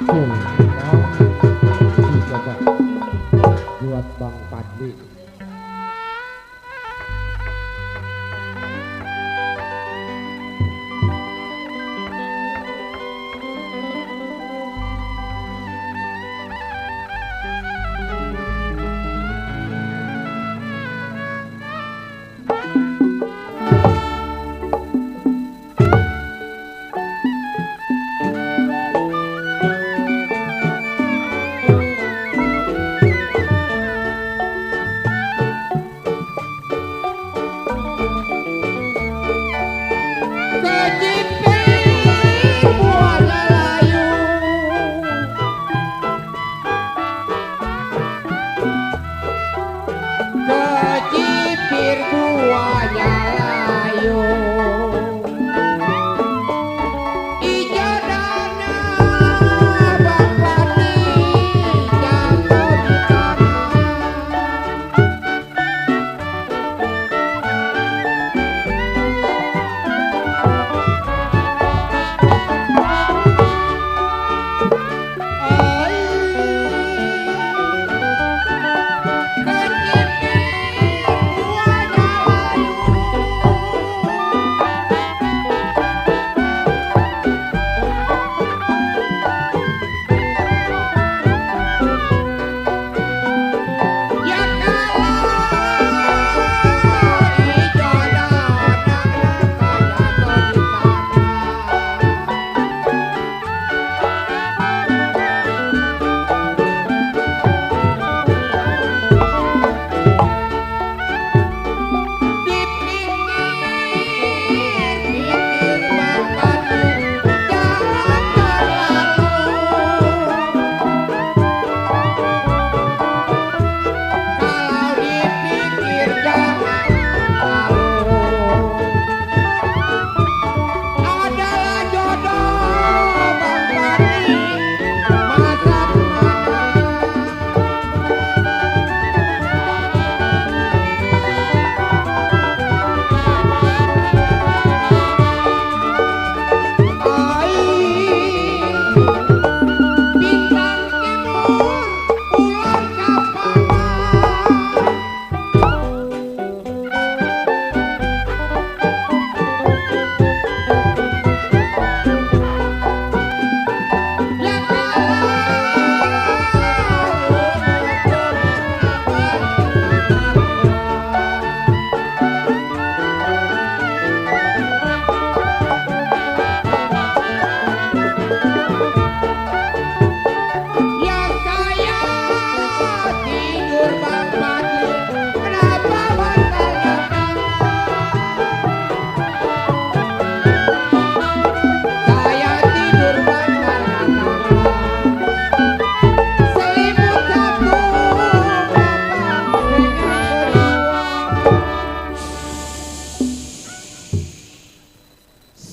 Betul, coba buat Bang Padli.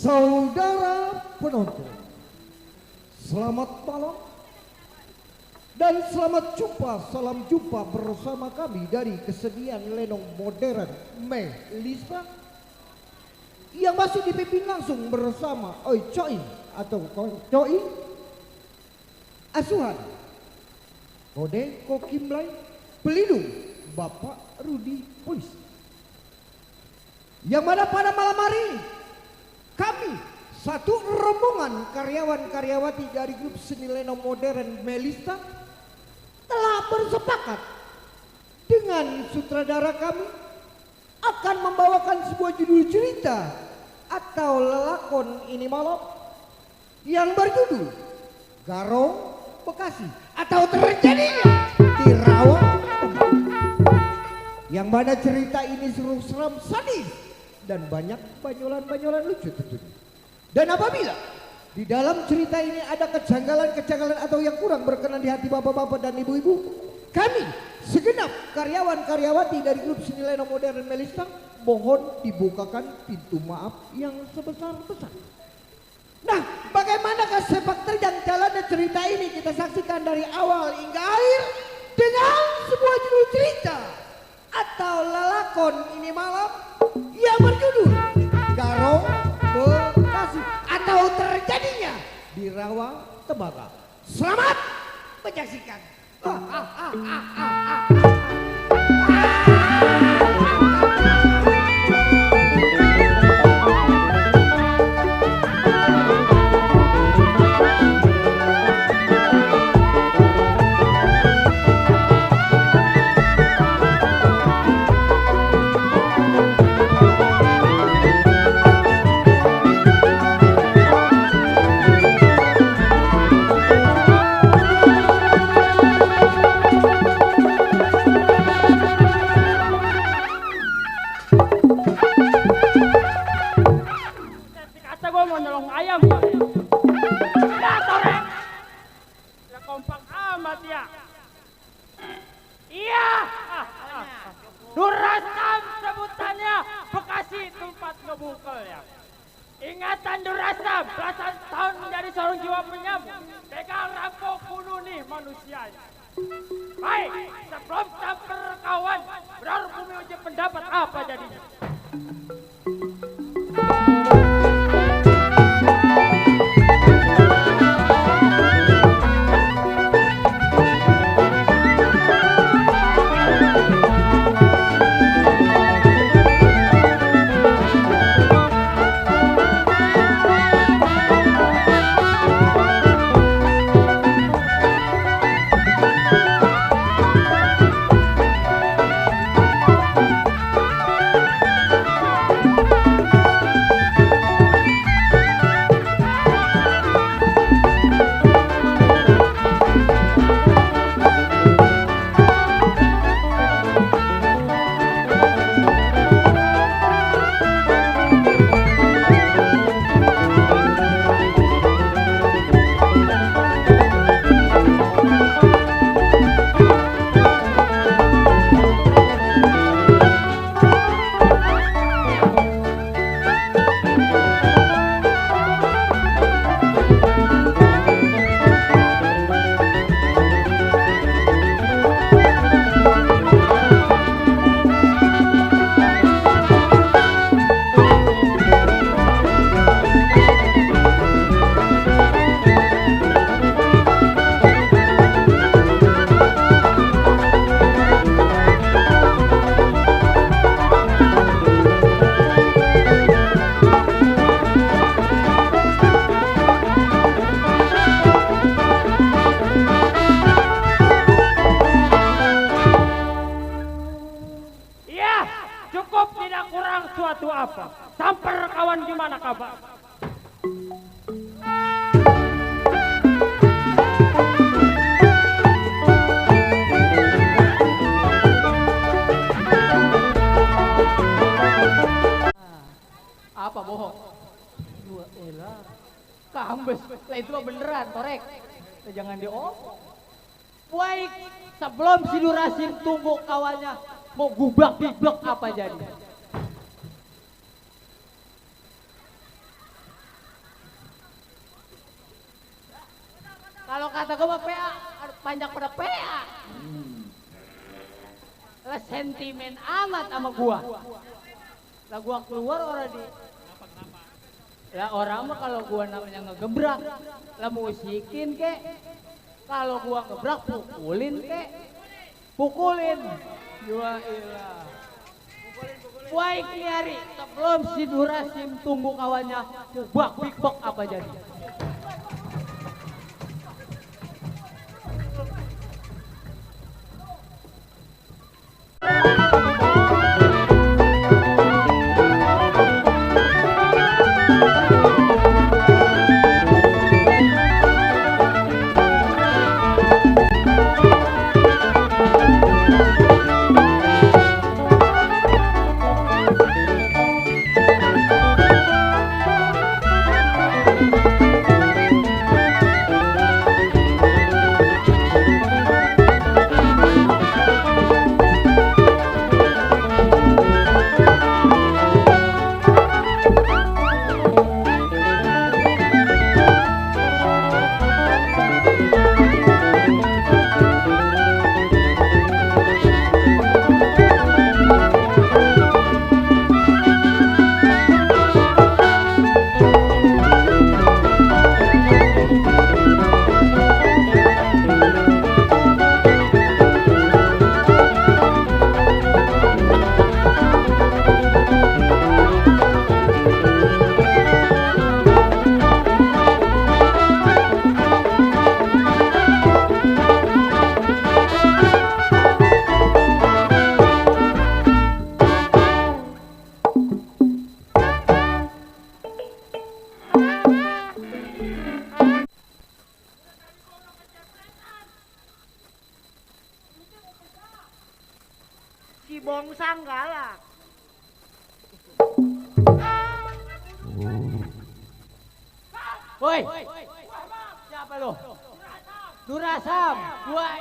Saudara penonton, selamat malam dan selamat jumpa, salam jumpa bersama kami dari kesenian lenong modern Melista yang masih dipimpin langsung bersama Oi Choi atau Choi Asuhan Kode Kokimlai pelindung Bapak Rudi Polisi, yang mana pada malam hari ini kami satu rombongan karyawan-karyawati dari grup seni lenong modern Melista telah bersepakat dengan sutradara kami akan membawakan sebuah judul cerita atau lelakon ini malam yang berjudul Garong Bekasi atau terjadinya di Rawa, yang mana cerita ini seram sadis dan banyak banyolan-banyolan lucu tentunya. Dan apabila di dalam cerita ini ada kejanggalan-kejanggalan atau yang kurang berkenan di hati bapak-bapak dan ibu-ibu, kami segenap karyawan-karyawati dari grup seni lenong modern Melista mohon dibukakan pintu maaf yang sebesar-besar. Nah, bagaimanakah sepak terjang jalannya cerita ini kita saksikan dari awal hingga akhir dengan sebuah judul cerita atau lelakon ini malam yang berjudul Garong Bekasi atau terjadinya di Rawa Tembagau. Selamat menyaksikan. Kata gue mau nolong ayam. Ya Torek. Ya kompak amat ya. Iya. Durasam sebutannya, Bekasi tempat ngebungkel ya. Ingatan Durasam, belasan tahun menjadi seorang jiwa penyambung. Begal rampok bunuh nih manusia. Baik, sebelum sampai kawan, berbumi uji pendapat apa jadinya? Cukup, tidak kurang suatu apa. Samper kawan, gimana kabar? Apa bohong? Dua elah. Kambes, lah itu mah beneran, Torek. Jangan diomong. Baik, sebelum si Durasim tunggu kawannya mau gubrak diblok apa jadi? Kalau kata gue mah PA, panjang pada PA. Lah sentimen amat sama gua. Lah gua keluar orang di lah orang mah kalau gua namanya ngegebrak, lah musikin kek. Kalau gua ngebrak pukulin kek. Pukulin. Dua ilah. Baik nih Ari, sebelum si Durasim tunggu kawannya, bak big box apa jadi? Bong Sanggala. Woi, siapa lo? Durasam. Wah,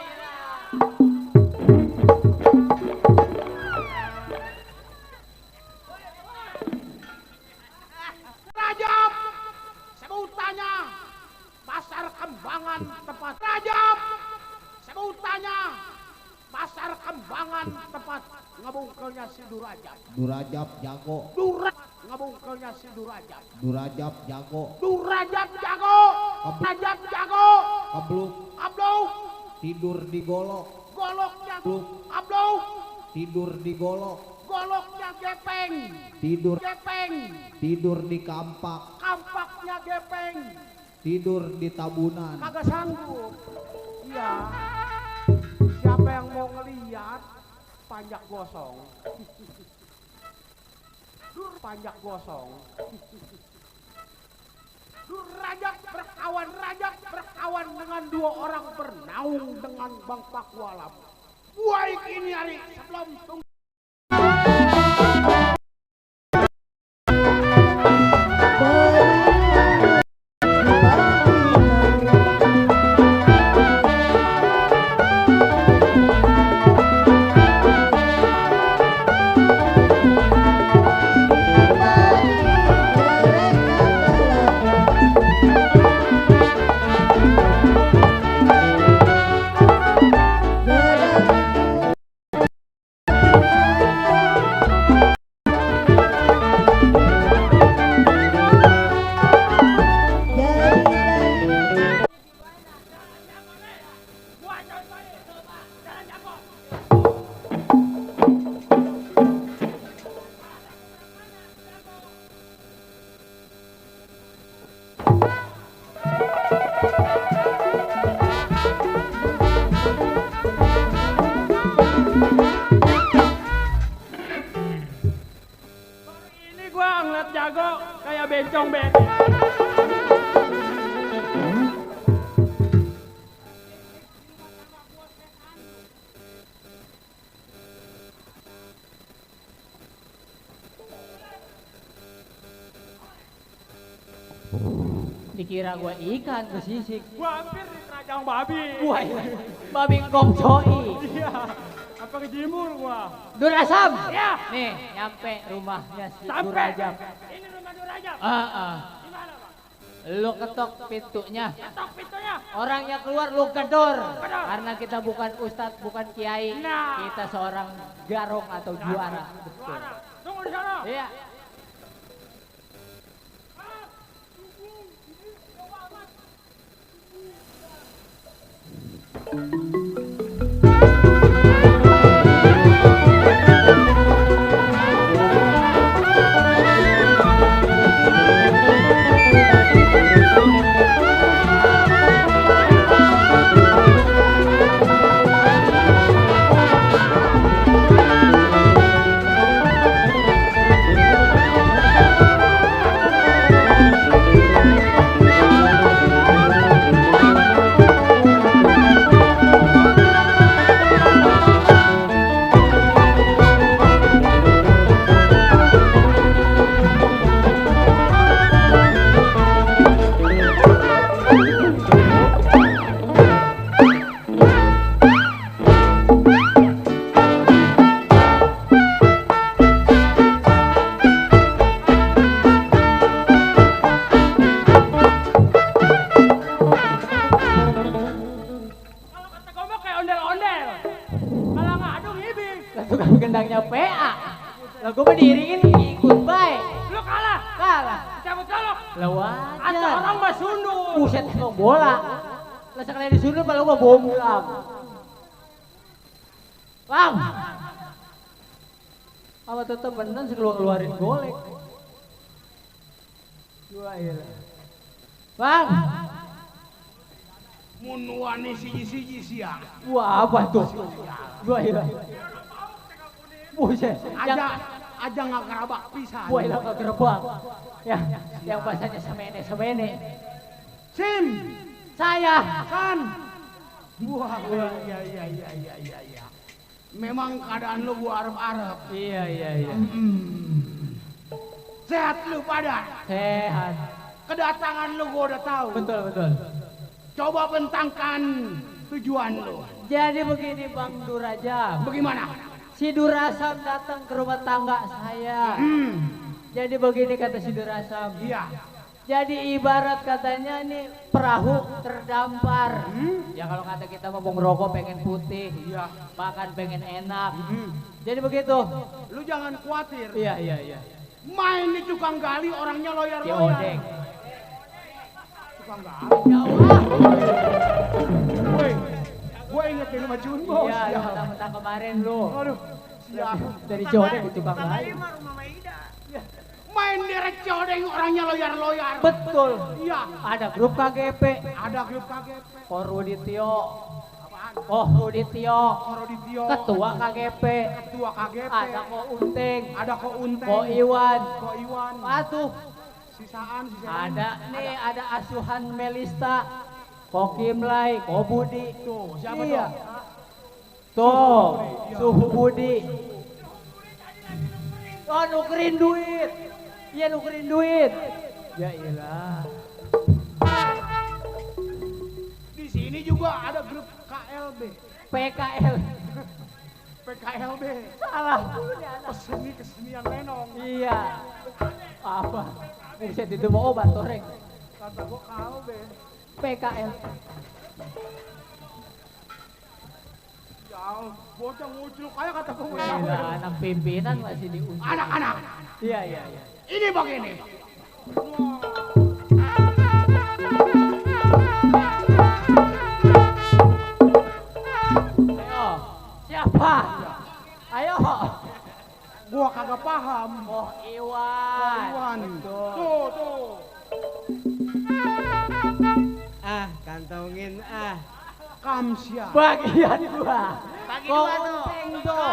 Rajab, sebutannya Pasar Kembangan tempat Rajab. Sebutannya Pasar Kembangan tempat ngebungkelnya si Durajab. Durajab jago. Ngebungkelnya si Durajab. Durajab jago. Durajab jago. Durajab jago. Kebluk. Abluk. Tidur di golok. Goloknya Bluk. abluk. Tidur di golok. Goloknya gepeng. Tidur. Gepeng. Tidur di kampak. Kampaknya gepeng. Tidur di tabunan. Kagak sanggup. Iya. Siapa yang mau ngeliat panjak gosong? Dur panjak gosong. Dur Rajab berkawan dengan dua orang bernaung dengan Bang Pakualam. Baik ini hari sebelum tunggu. jago kayak bencong bencong. Dikira gua ikan kesisik. Gua hampir diterajang babi. Wah, babi gomsoi. Iya, apa kejimur gua. Durasam. Ya. Nih, nyampe rumahnya si Sampai. Durajab. Ini rumah Durajab. Di mana, Pak? Lu ketok pintunya. Ketok pintunya. Orangnya keluar lu gedor. Gedor. Karena kita bukan ustadz, bukan kiai. Nah. Kita seorang garong atau juara. Betul. Juara. Tunggu di sana. Iya. Tukang gendangnya PA. Lah gua berdiriin ikut baik. Lu kalah. Kalah. Cabut colok. Lah wajar. Ada orang mah sundul. Buset kok bola. Lah sekali disundul kalau gua bom bulam. Bang. Apa tetep bener sih keluarin golek. Dua iya. Bang. Munuani siji-siji sia. Wah apa tuh? Dua iya. Buset. Aja nggak kerabak pisan. Wah ilang kegerebak. Ya, yang bahasanya semene. Sim, Saya. kan. Wah, iya. Memang keadaan lu gua arep-arep. Iya. Sehat lu pada. Sehat. Kedatangan lu gua udah tahu. Betul. Coba bentangkan tujuan lu. Jadi begini Bang Durajab. Bagaimana? Si Durasam datang ke rumah tangga saya. Jadi begini kata si Durasam. Iya. Jadi ibarat katanya nih perahu terdampar. Ya kalau kata kita mau ngerokok pengen putih. Iya. Makan pengen enak. Jadi begitu. Lu jangan khawatir. Iya. Main di tukang gali orangnya Si loyar-loyar. Odeng. Tukang gali. Jauh. Woi, gue inget film Jun Bos. Iya, mentang-mentang kemarin lu. Aduh, siap. Dari si Odeng ke tukang lain. Main direct Odeng orangnya loyar-loyar. Betul. Iya. Ada grup KGP. Ada grup KGP. Ko Rudityo. Apaan? Oh Rudityo. Koroditio. Ketua KGP. Ketua KGP. Ada Ko Unting. Ada Ko Unteng. Ko Iwan. Ko Iwan. Aduh. Sisaan. Ada nih, ada asuhan Melista. Ko Kimlay. Ko Budi. Tuh, siapa Iya. tuh? Tuh, Suhu Budi. Oh nukerin duit. Iya nukerin duit. Ya iyalah. Di sini juga ada grup KLB. PKL. PKLB. Salah. Kesenian lenong. Iya. Apa? Bisa itu mau obat toreng. Kata gua KLB. PKL. Ya, bocah ngucul kayak kata gua. Gila, anak pimpinan masih diuji. Anak-anak. Iya. Ini begini. Ayo, siapa? Ayo. Gua kagak paham. Oh Iwan. Iwan. Betul. Tuh. Kantongin Kamsia. Bagian gua. Bagi Kau dua tuh. unteng tuh.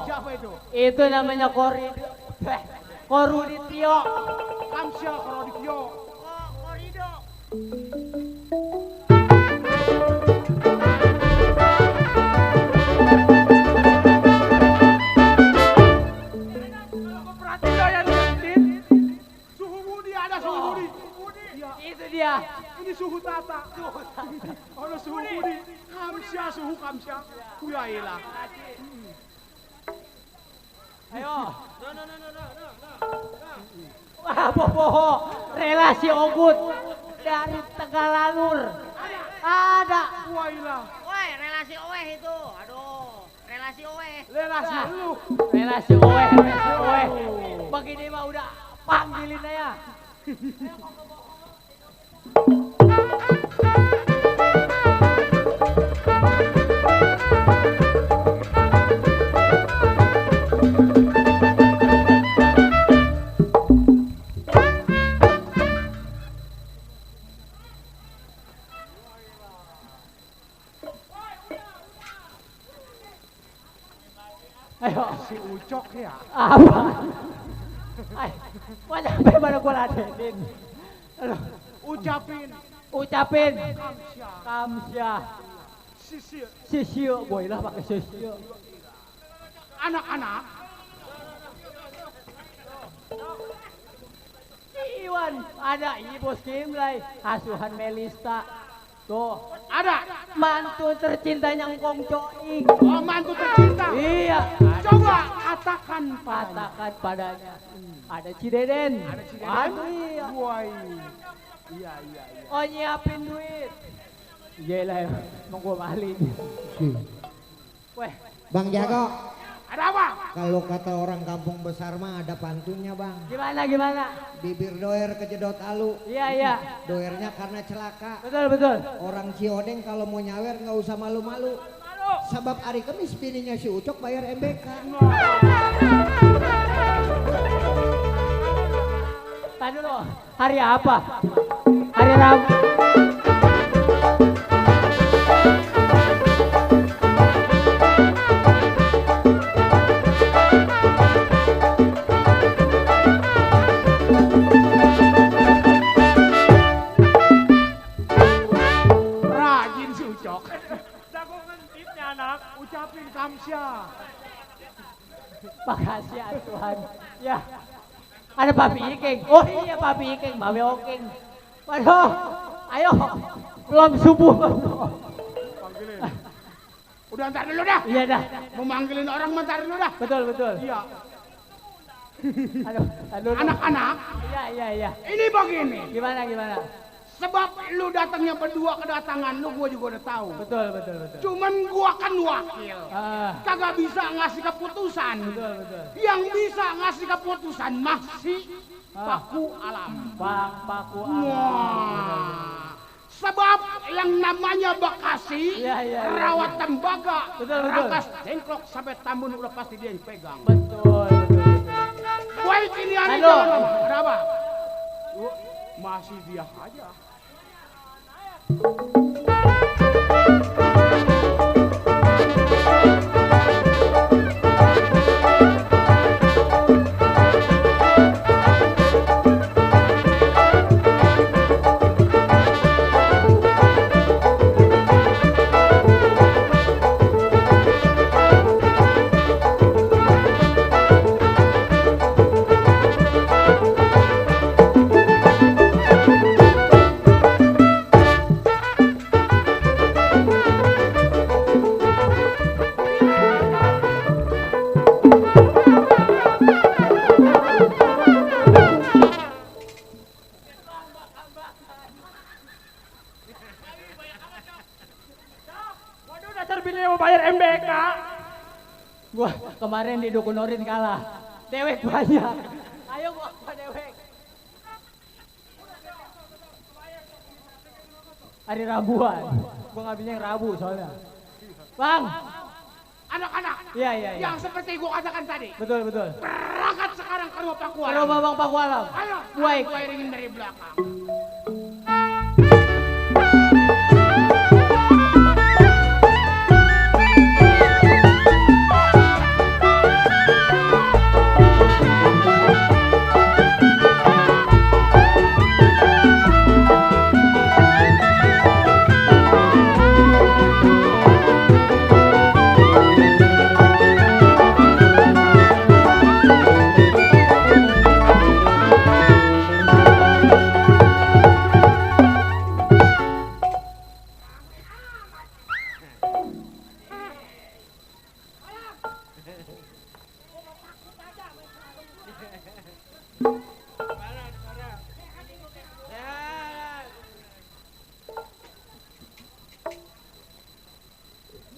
Siapa itu? Itu namanya Korudityo. Kamsia Koroditio. Korido. Kalau gua perhatiin ya Din. Suhu Budi ada suhu Budi. Iya. Itu dia. Ini suhu Tata. Ada suhu Budi. Kamsia suhu Kamsia. Kuyailah. Ayo. Wah, bohong. Relasi Ogut dari Tegalanur. Ada. Kuyailah. Woi, relasi Oweh itu. Aduh, relasi Oweh. Relasi lu. Relasi Owe. Begini mah udah panggilin aja. Ayo. Si Ucok ya. Apa? Ay, wala sampai mana gua ladenin. Aduh, Ucapin. Kamsya. Kamsya. Sisil. Sisio, boy lah pakai sisio. Anak-anak. Si Iwan, ada Ibu Kimlay, asuhan Melista. Tuh, Ada. mantu tercintanya Ngkong Coing. Oh, mantu tercinta. Iya. Coba katakan Katakan padanya. Ada Cideden. Ada Cideden. Aduh, iya. Woi. Iya. Oh nyiapin duit. Iya lah, mau gua malin. Weh, Bang Jago, Ada apa? Kalau kata orang kampung besar mah ada pantunnya bang. Gimana? Bibir doer kejedot alu. Iya. Doernya karena celaka. Betul. Orang Ciodeng kalau mau nyawer nggak usah malu-malu. Sebab hari Kamis bininya si Ucok bayar MBK. Tadi dulu, hari apa? Hari Rabu. Rajin si Ucok. Jago ngentipnya anak. Ucapin kamsya. Makasih ya Tuhan. Ya. Ada Papi Iking. Oh iya Papi Iking, Mami Oking. Waduh, ayo. Belum subuh. Panggilin. Udah ntar dulu dah. Iya dah. Mau manggilin orang ntar dulu dah. Betul. Iya. Aduh. Anak-anak, Iya. ini begini. Gimana? Sebab lu datangnya berdua kedatangan lu, gua juga udah tahu. Betul. Cuman gua kan wakil. Kagak bisa ngasih keputusan. Betul. Yang bisa ngasih keputusan masih Paku Alam. Bang Paku Alam. Wah. Sebab yang namanya Bekasi, Iya. rawat tembaga, Betul. rakas jengklok sampai tambun udah pasti dia yang pegang. Betul. Baik ini hari Halo. ada apa? Masih dia aja. Waduh, dasar bini mau bayar MBK. Gua kemarin di Dukunorin kalah. Dewek banyak. Ayo gua dewek. Hari Rabuan. Gua nggak bisa yang Rabu soalnya. Bang. Anak-anak, Iya. yang seperti gua katakan tadi, Betul. berangkat sekarang ke rumah Paku Kalau Alam. Bang Paku Alam. Ayo, Baik. gua iringin dari belakang.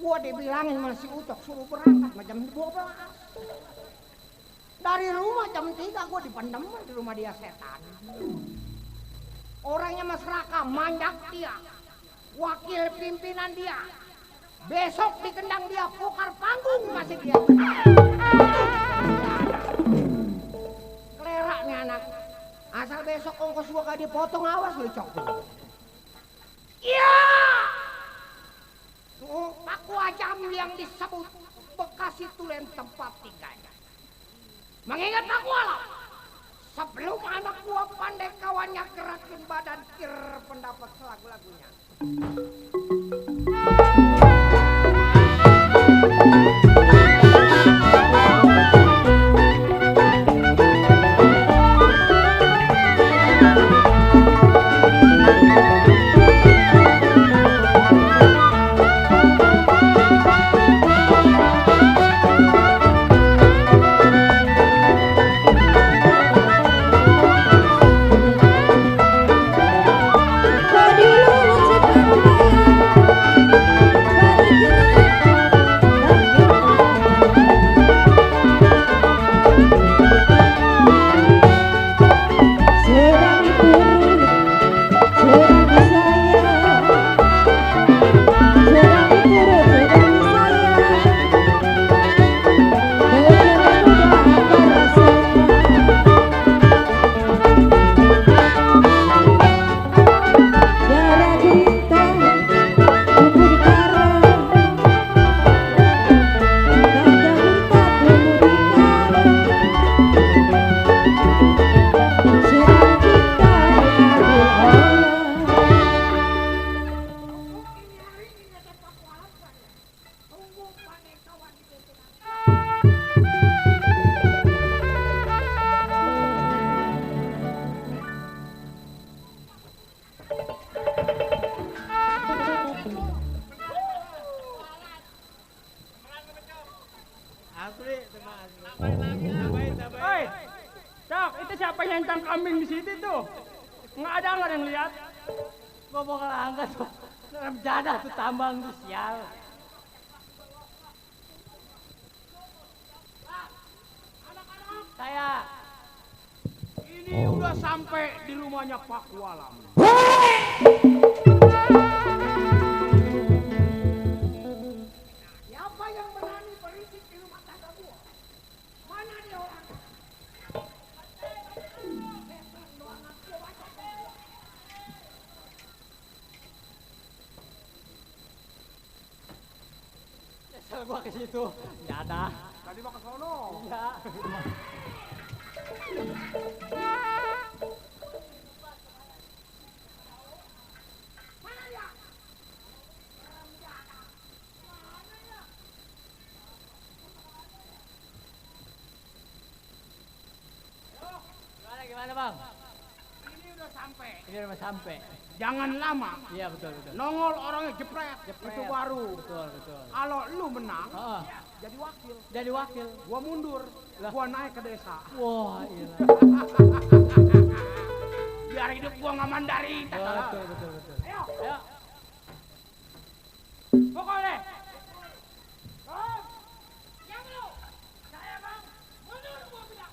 Gua dibilangin masih Ucok suruh berangkat jam 12. Dari rumah jam 3 gua dipendem di rumah dia setan. Orangnya Mas Raka, manjak dia. Wakil pimpinan dia. Besok di kendang dia pokar panggung masih dia. Kelerak nih anak. Asal besok ongkos gua gak dipotong, awas lu Cok. Iya! Paku Ajam yang disebut Bekasi Tulen tempat tinggalnya. Mengingat Paku Alam, sebelum anak gua pandai kawannya gerakin badan kir pendapat selagu-lagunya. Asli, teman. Hei, Cak, itu siapa yang nyentang kambing di situ tuh? Nggak ada yang lihat? Gua mau kelangka tuh. Rencana tuh tambang tuh sial. Saya Ini udah sampai di rumahnya Pak Walam. Siapa yang berani berisik di rumah tangga gua? Mana dia orang? nyesel gua ke situ. Nggak ada. Tadi mau ke sono. Iya. Gimana bang? Ini udah sampai. Ini udah sampai. Jangan lama. Iya betul betul. Nongol orangnya jepret. Jepret. Itu baru. Betul betul. Kalau lu menang, Heeh. jadi wakil. Jadi wakil. Gua mundur. Lah. Gua naik ke desa. Wah iya. Biar hidup gua nggak mandarin. Betul betul betul. Ayo. Ayo. Pokoknya, Yang lu. Saya bang. Mundur gua bilang.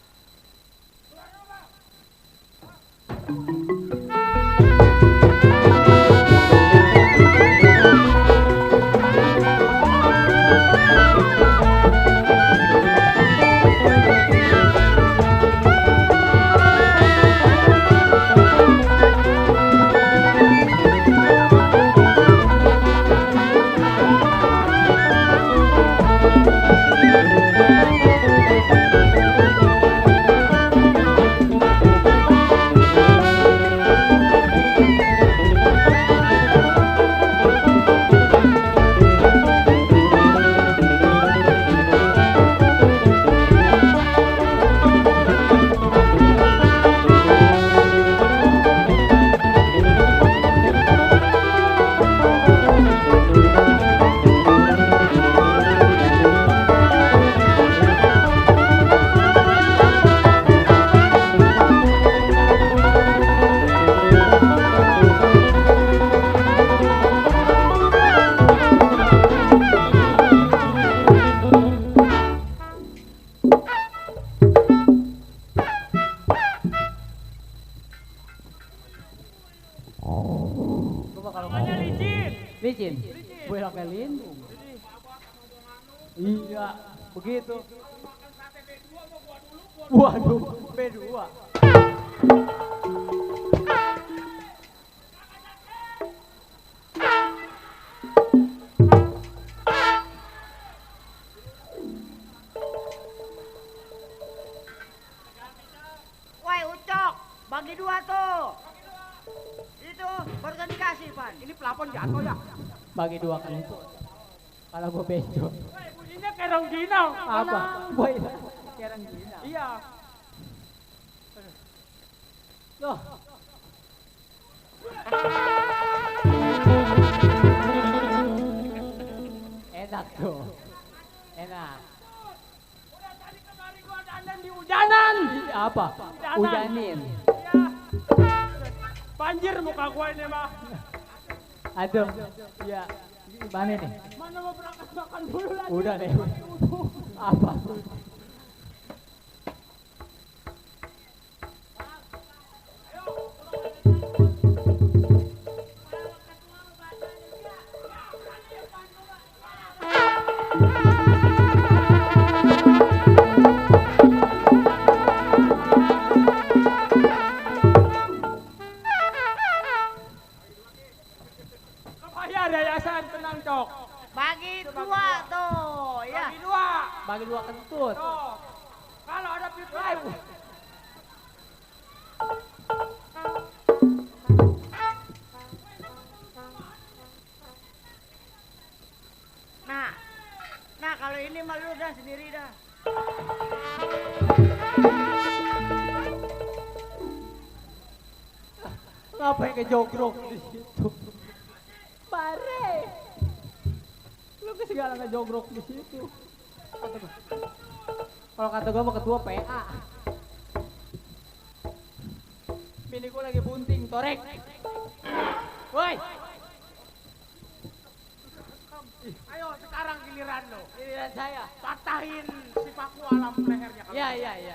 Keluar lu bang. Coba kalau namanya licin. licin. Belok ke lindung. Iya, begitu. Waduh, B2. Woi Ucok, bagi dua tuh. Itu baru tadi kasih, Pan. Ini pelapon jatuh ya. Bagi dua kan itu. Kalau gua bejo. Hei, bunyinya kayak rongginang. Apa? Boy, sekarang gila. Iya. Loh. Enak tuh. Enak. Udah tadi kemari gua dandan di hujanan. Apa? Hujanan. Hujanin. Iya. Banjir muka gua ini mah. Aduh. Iya. Gimana nih? Mana mau berangkat makan dulu lagi. Udah deh. Apa? Kepaya yayasan tenang cok. Bagi dua tuh, ya. Bagi dua. Bagi dua kentut. Tuh. Kalau ada pipai. Nah, nah kalau ini mah lu dah sendiri dah. Ngapain ngejogrok di situ? Bare. Lu ke segala ngejogrok di situ. Kalau kata gua mau ketua PA. Bini gua lagi bunting, torek. Woi. Ayo sekarang giliran lo. Giliran saya. Patahin si paku alam lehernya. Iya.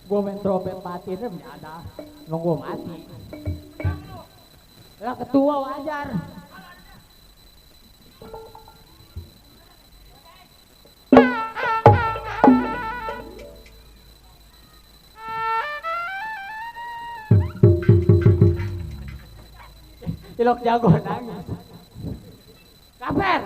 Gua main trompet mati rem ada nunggu mati. Lah ketua wajar. Ilok jago nangis. Kaper.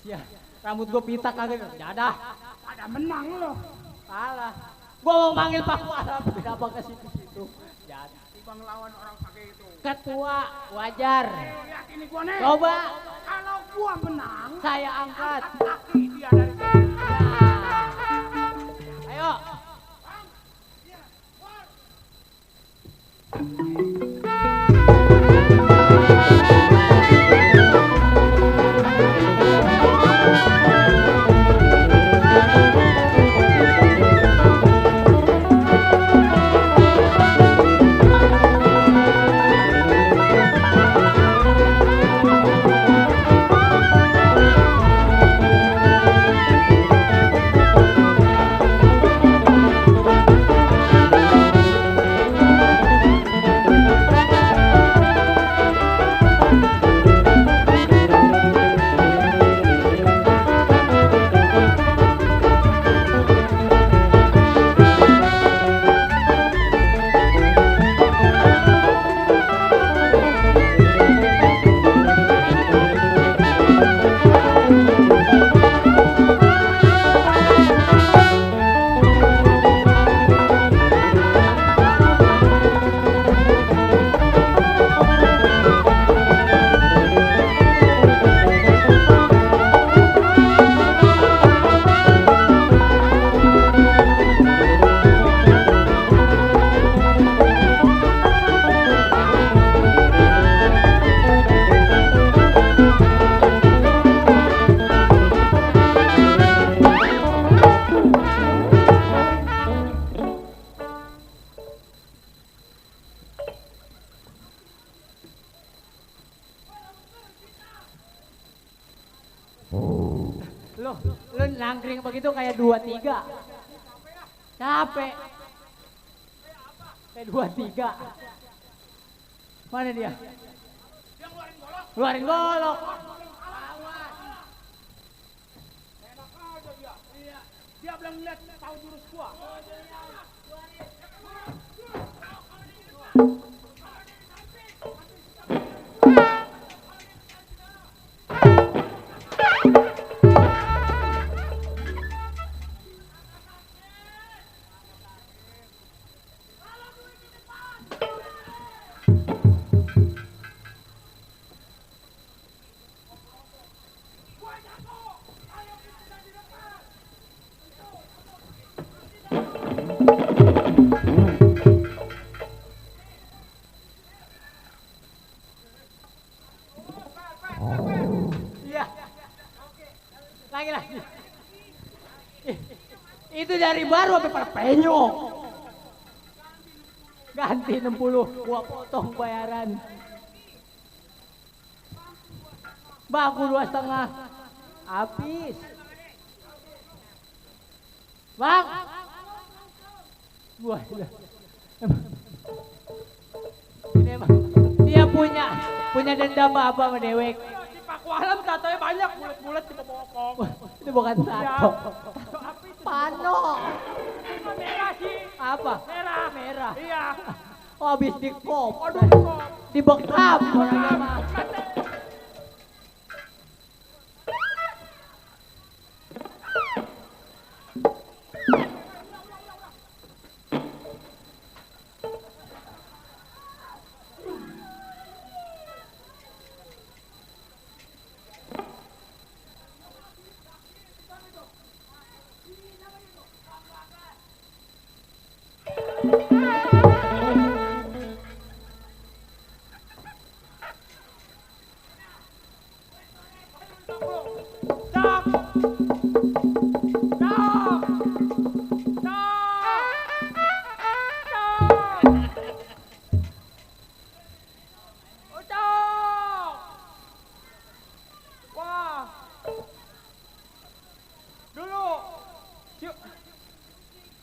Ya, rambut gue pita kagak jadah. Ada menang lo. Salah. Gua mau manggil Pak Warap, kenapa ke situ-situ? Jadah. Tiba ngelawan orang pakai itu. Ketua wajar. Lihat ini gua nih. Coba Kalau gua menang, saya angkat. kaki dia dari sini. Ayo. nyangkring begitu kayak 2-3. Capek. Kayak 2-3. Mana dia? Keluarin golok. Dia belum lihat tahu jurus gua. Iya. Lagi. Itu dari baru sampai pada penyok. Ganti 60, gua potong bayaran. Baku 2,5. Habis. Bang. Gua ini emang dia punya dendam apa sama Dewek. Si Paku Alam tatonya banyak, bulat-bulat di bokong. Itu bukan tato. Pano. Merah sih. Apa? Merah. Iya. Oh, habis dikop. Aduh, kok. Dibekap orangnya mah. Stop! Wah. Dulu.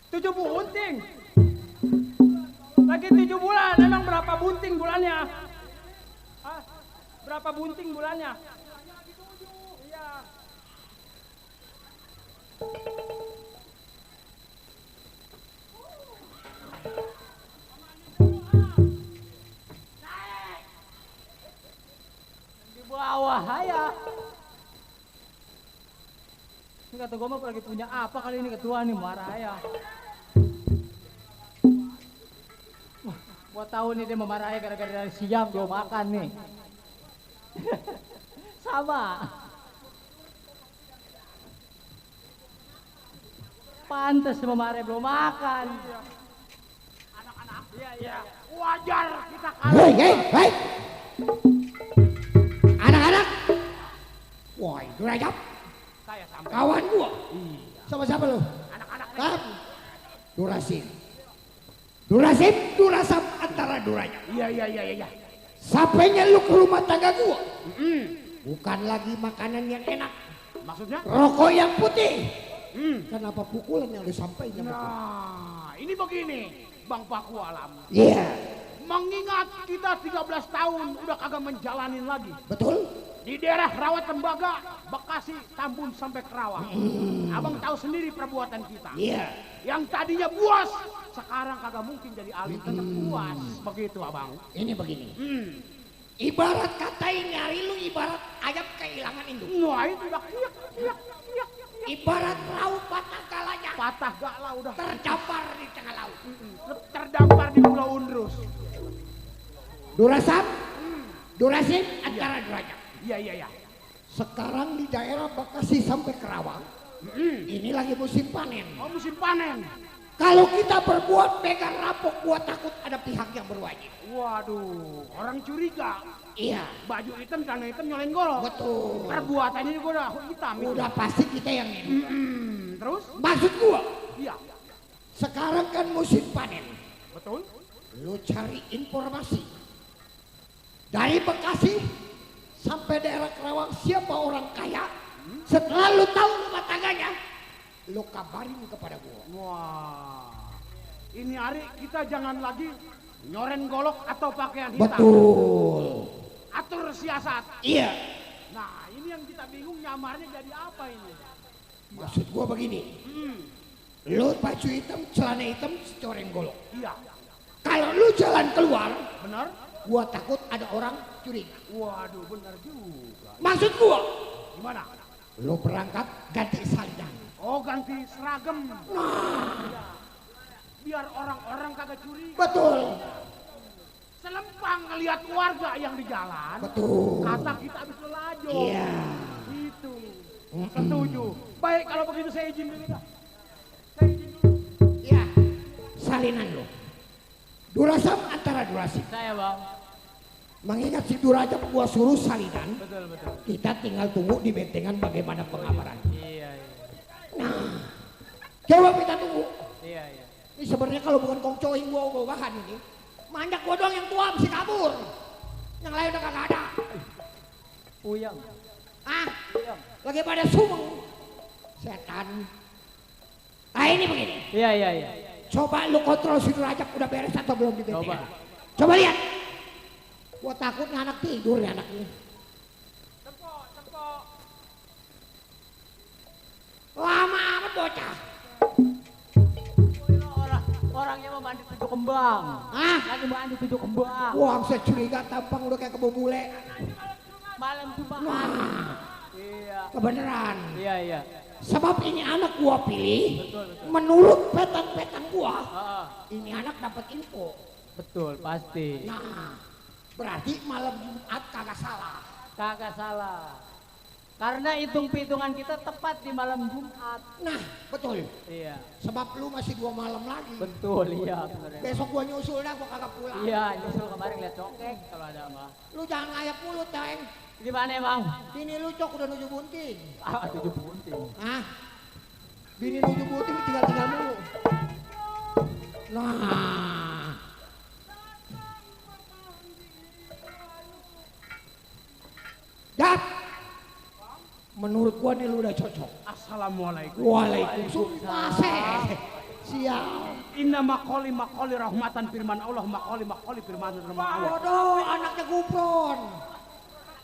7 bunting. Lagi 7 bulan, emang berapa bunting bulannya? Hah? Berapa bunting bulannya? Iya. Di bawah ya. Ini kata gue mah lagi punya apa kali ini ketua nih, marah ya. Gua tahu nih dia memarahi gara-gara dari siang belum makan nih. Sama. Pantes dia memarahi belum makan. Anak-anak, iya. Wajar kita Hei. Anak-anak. Woi, Durajab. Saya sampai. Kawan gua. Sama siapa lu? Anak-anak. Hah? Durasim. Durasam antara Durajab. Iya. Sampainya lu ke rumah tangga gua. Bukan lagi makanan yang enak. Maksudnya? Rokok yang putih. Kenapa pukulan yang lu sampaikan? Nah, ini begini, Bang Paku Alam. Iya. Mengingat kita 13 tahun udah kagak menjalanin lagi. Betul? Di daerah Rawat Tembaga, Bekasi, Tambun sampai Kerawang. Abang tahu sendiri perbuatan kita. Iya. Yang tadinya buas, sekarang kagak mungkin jadi ahli tetap buas. Begitu abang. Ini begini. Ibarat kata ini hari lu ibarat ayam kehilangan induk. Nah itu udah kiak. Ibarat laut patah galanya. Patah galau udah. Terdampar di tengah laut. Terdampar di Pulau Undrus. Durasim antara Durajab. Iya. Sekarang di daerah Bekasi sampai Kerawang. Ini lagi musim panen. Oh musim panen. Kalau kita berbuat pegang rampok, gua takut ada pihak yang berwajib. Waduh, orang curiga. Iya. Baju hitam, celana hitam nyolain golok. Betul. Perbuatannya juga udah hitam. Udah pasti kita yang ini. Terus? Maksud gua, Iya. sekarang kan musim panen. Betul? Lu cari informasi. Dari Bekasi sampai daerah Kerawang siapa orang kaya. Setelah lu tahu rumah tangganya, lo kabarin kepada gua. Wah, ini hari kita jangan lagi nyoren golok atau pakaian hitam. Betul. Atur siasat. Iya. Nah, ini yang kita bingung nyamarnya jadi apa ini? Maksud gua begini. Lo baju hitam, celana hitam, coreng golok. Iya. Kalau lu jalan keluar, Benar? gua takut ada orang curiga. Waduh, benar juga. Maksud gua, Gimana? lo berangkat ganti salinan. Oh, ganti seragam. Iya. Biar orang-orang kagak curiga. Betul. Selempang ngelihat warga yang di jalan. Betul. Kata kita habis lelajo. Iya. Itu. Setuju. Baik, kalau begitu saya izin dulu dah. Saya izin dulu. Iya. Salinan lo. Durasam antara durasi. Saya bang. Mengingat si Durajab gua suruh salinan, Betul betul. kita tinggal tunggu di bentengan bagaimana pengabaran. Iya iya. Nah, coba kita tunggu. Iya iya. Ini sebenarnya kalau bukan kong coing gua bahan ini, manjak gua doang yang tua mesti kabur. Yang lain udah kagak ada. Puyang. Ah, Puyang. lagi pada sumeng. Setan. Nah ini begini. Iya iya iya. Coba lu kontrol si Durajab udah beres atau belum di bentengan. Coba. Coba lihat. Gua takut nih anak tidur nih anak ini. Tepok, tepok. Lama amat bocah. Orangnya mau mandi 7 kembang. Ah, Lagi mandi 7 kembang. wah saya curiga tampang udah kayak kebo bule. Malam Jumat. Iya. Kebenaran. Iya iya. Sebab ini anak gua pilih. Betul betul. Menurut petan-petan gua, Ah, ini anak dapat info. betul pasti. Nah, berarti malam Jumat kagak salah. Kagak salah. Karena hitung-hitungan kita tepat di malam Jumat. Nah, betul. Iya. Sebab lu masih 2 malam lagi. Betul iya sebenarnya. Besok gua nyusul dah, gua kagak pulang. Iya, nyusul kemarin lihat cokek kalau ada mah. Lu jangan ngayak mulut, Teng. Gimana emang? Bini lu cok udah nuju bunting. Ah, 7 bunting. Hah? Bini nuju bunting tinggal-tinggal mulu. Nah. Dap. Menurut gua nih lu udah cocok. Assalamualaikum. Waalaikumsalam. Siap. Inna makoli rahmatan firman Allah, makoli firman Allah. Waduh, anaknya gupron.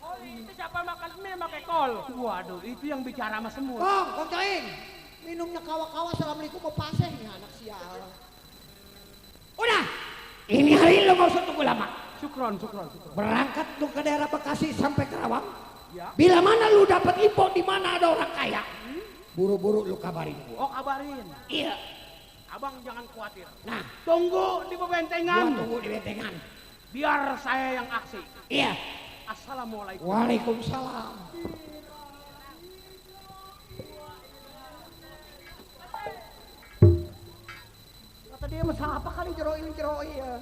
Oh, itu siapa makan mie pakai kol? Waduh, itu yang bicara sama semut. Kong Coing. Minumnya kawa-kawa, assalamualaikum mau paseh nih anak sial. Udah. Ini hari lu gak usah tunggu lama. Syukron. Berangkat lu ke daerah Bekasi sampai Kerawang. Ya. Bila mana lu dapat info di mana ada orang kaya, buru-buru lu kabarin gua. Oh, kabarin. Iya. Abang jangan khawatir. Nah, Tunggu di gua bebentengan. tunggu di bentengan. Biar saya yang aksi. Iya. Assalamualaikum. Waalaikumsalam. Kata dia masa apa kali jeroi ya.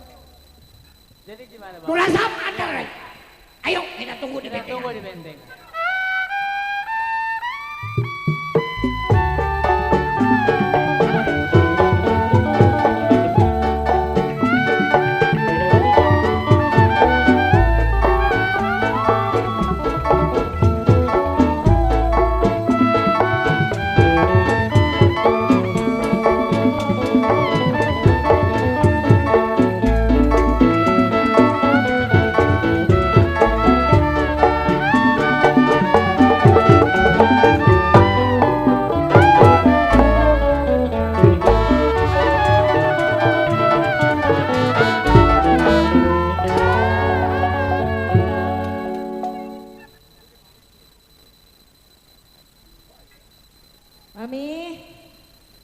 Jadi gimana, Bang? Udah sama antar. Ayo kita tunggu di Kita bentengan. tunggu di benteng. Mami,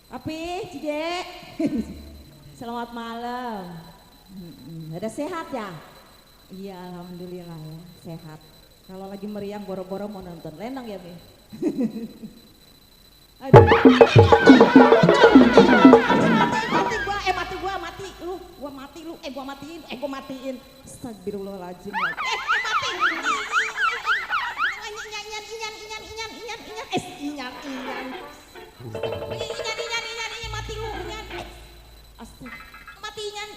Api, Cidek, selamat malam. Ada sehat ya? Iya, alhamdulillah ya, sehat. Kalau lagi meriang boro-boro mau nonton lenong ya, Mi? Aduh. Mati lu, gua matiin. Astagfirullahaladzim. Mati. Inyan. Mati lu, inyan. Astaga. Mati inyan.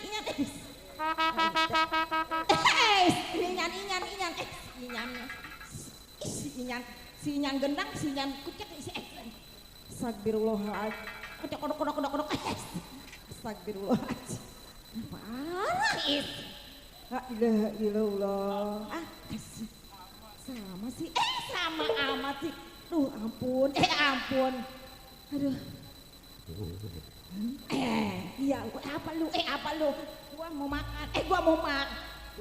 Inyan. Si inyan gendang, si inyan kucek, si Astagfirullahaladzim. Kodok. Astagfirullahaladzim. Parah is. La ilaha illallah. Sama sih. Sama amat sih. Duh ampun. Ampun. Aduh. Iya, apa lu? Gua mau makan.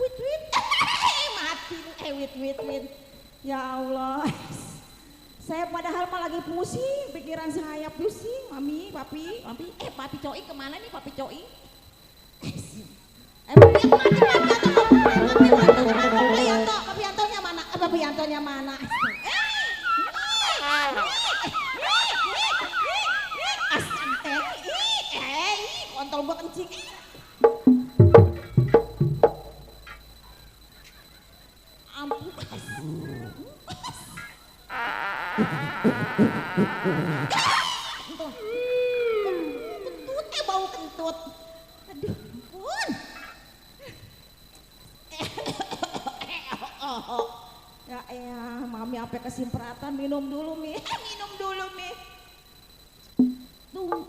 Wit. Mati lu. Wit. Ya Allah. Saya padahal mah lagi pusing, pikiran saya pusing, mami, papi, papi Coi kemana nih papi Coi? Papi Yantonya mana? Kontol gua kencing. Ampun. Kentut, bau kentut. Aduh, ampun. Ya, mami sampai kesimpratan minum dulu mi. Tuh.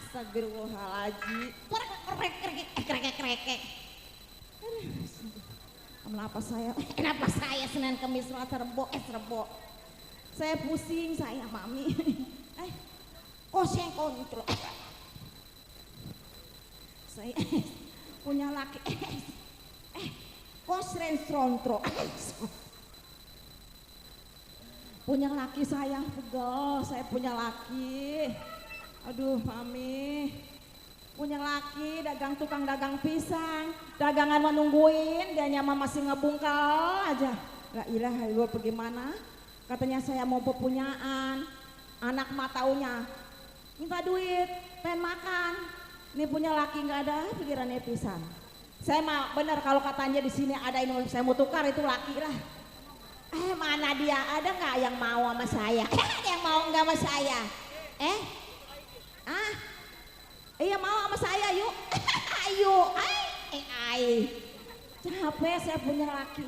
Astagfirullahaladzim. Krek. Kenapa saya Senin Kemis Selasa Rebo. Saya pusing saya mami. Koseng kontrol. Saya punya laki. Kosren strontro. Punya laki saya pegel. Saya punya laki. Aduh mami, punya laki tukang dagang pisang, dagangan menungguin, dia nyama masih ngebungkal aja. La ilaha illallah bagaimana? Katanya saya mau pepunyaan, anak mah taunya minta duit, pengen makan. Ini punya laki nggak ada pikirannya pisang. Saya mah bener kalau katanya di sini ada ini saya mau tukar itu laki lah. Mana dia? Ada nggak yang mau sama saya? Yang mau nggak sama saya? Iya mau sama saya yuk. Ayo. Capek saya punya laki.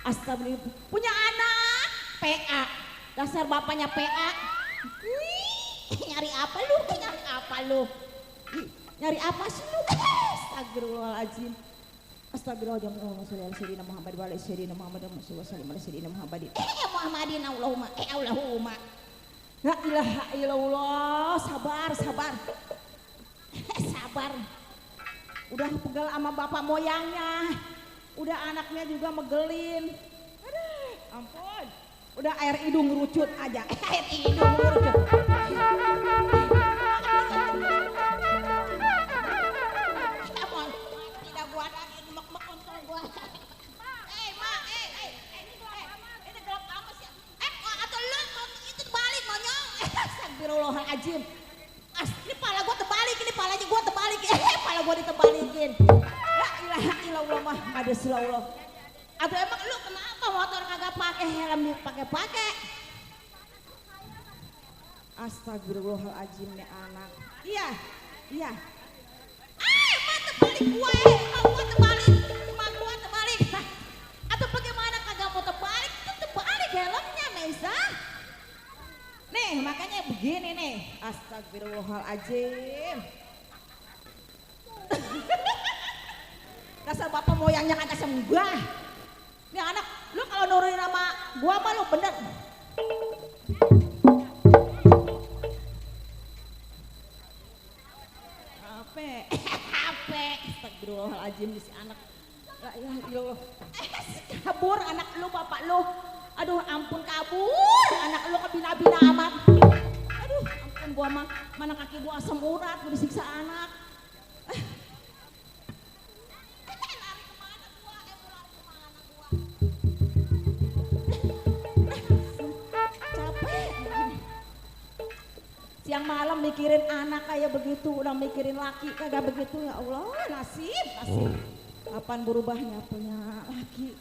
Astagfirullah. Punya anak PA. Dasar bapaknya PA. Nyari apa lu? Nyari apa sih lu? Astagfirullahaladzim. Astagfirullahaladzim. Allahumma. La ilaha illallah. Sabar. Udah pegel sama bapak moyangnya. Udah anaknya juga megelin. Aduh, ampun. Udah air hidung ngerucut aja. Tidak gua ada mek kontol gua. Ini gelap amat sih. Atau lu itu balik monyong. Astagfirullahaladzim. Ini pala gua terbalik, pala gua ditebalikin. La ilaha illallah Muhammad Rasulullah. Atau emang lu kenapa motor kagak pakai helm dipakai? Astagfirullahaladzim nih anak. Iya. Mak terbalik gua mak gua terbalik. Atau bagaimana kagak mau terbalik? Itu terbalik helmnya Mesa. Nih makanya begini nih. Astagfirullahaladzim. Dasar bapak moyangnya kagak sembuh. Nih anak, lu kalau nurunin sama gua mah lu bener. Apa? Astagfirullahaladzim si anak. La ilaha illallah. Kabur anak lu bapak lu. Aduh ampun kabur, anak lu kebina-bina amat. Aduh ampun gua mah, mana kaki gua asam urat, gua disiksa anak. Lari kemana gua, lari kemana gua. Capek. Siang malam mikirin anak kayak begitu, udah mikirin laki kagak begitu, ya Allah nasib. Kapan berubahnya punya laki.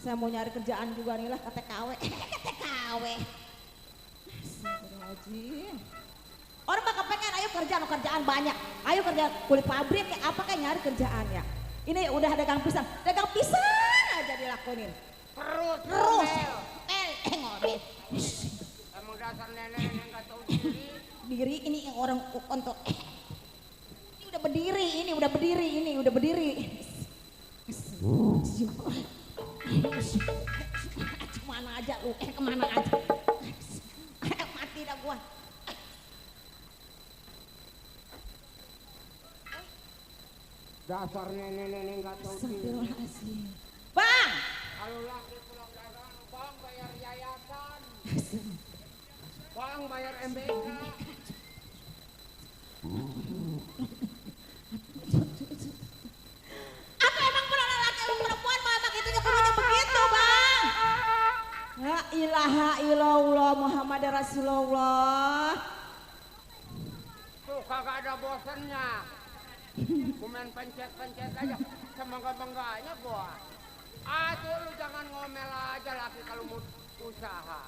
Saya mau nyari kerjaan juga nih lah ke TKW. TKW. Astagfirullahaladzim. Orang bakal pengen ayo kerjaan banyak. Ayo kerja kulit pabrik kayak apa kayak nyari kerjaan ya. Ini udah dagang pisang aja dilakonin. Terus. Ngomel. Emang dasar nenek yang nggak tahu diri. Diri ini yang orang untuk. Ini udah berdiri. Kemana aja lu? Kemana aja? Mati dah gua. Dasar nenek nggak tahu diri. Astagfirullahaladzim. Bang! Kalau laki pulang dagang, bang bayar yayasan. Bang bayar MBK. Apa emang pernah laki lu perempuan mama gitunya kudunya begitu bang? La ilaha illallah Muhammad Rasulullah. Tuh kagak ada bosannya. Kumen pencet aja. Semangga-bangganya gua. Aduh lu jangan ngomel aja laki kalau mau usaha.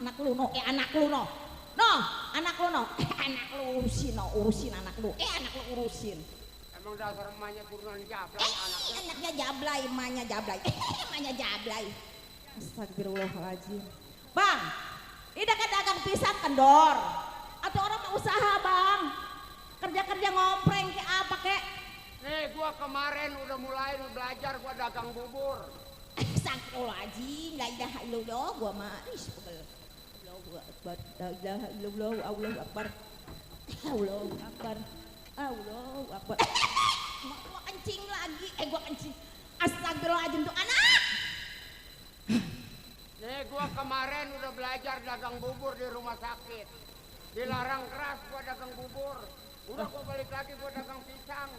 Anak lu no, anak lu no. Anak lu urusin anak lu. Anak lu urusin. Emang dasar emaknya turunan jablay anaknya. Anaknya jablay, emaknya jablay. Emaknya jablay. Astagfirullahaladzim. Bang, ini kan dagang pisang kendor. Atau orang mau usaha bang. Kerja ngompreng kayak apa kek. Nih gua kemarin udah mulai belajar gua dagang bubur. Astagfirullahaladzim, la ilaha illallah, gua mah pegel. Allahu akbar, la ilaha illallah, Allahu akbar. Allahu akbar. Allahu akbar. Gua kencing lagi, gua kencing. Astagfirullahaladzim tuh anak. Nih gua kemarin udah belajar dagang bubur di rumah sakit. Dilarang keras gua dagang bubur. Udah gua balik lagi gua dagang pisang.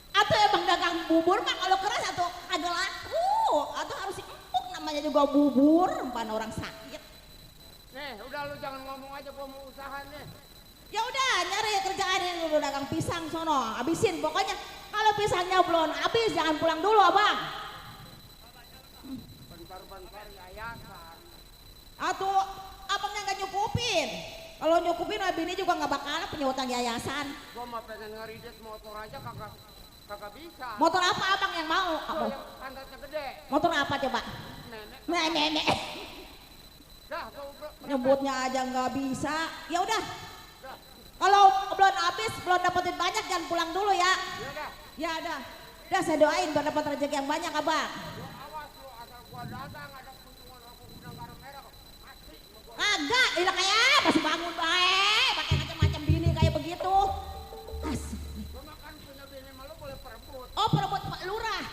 Atau emang dagang bubur mah kalau keras atau agak laku. Atau harus empuk namanya juga bubur, pan orang sakit. Nih udah lu jangan ngomong aja gua mau usaha nih. Ya udah nyari kerjaan yang lu dagang pisang sono, habisin pokoknya. Kalau pisangnya belum habis jangan pulang dulu abang. Bentar yayasan. Atau abangnya nggak nyukupin. Kalau nyukupin bini juga nggak bakalan punya utang yayasan. Gua mah pengen ngeridet motor aja kagak bisa. Motor apa abang yang mau? Gua yang pantatnya gede. Motor apa coba? Nenek. Dah gua Nyebutnya aja nggak bisa. Ya udah. Kalau belum habis, belum dapetin banyak jangan pulang dulu ya. Ya dah. Ya dah. Dah saya doain biar dapat rezeki yang banyak abang. Lu awas lu asal gua datang ada kunjungan aku gudang garam merah pasti sama gua. Agak, ilah kayak masih bangun baik, pakai macam-macam bini kayak begitu. Asik. Gua makan punya bini malu boleh perebut. Oh perebut Pak Lurah,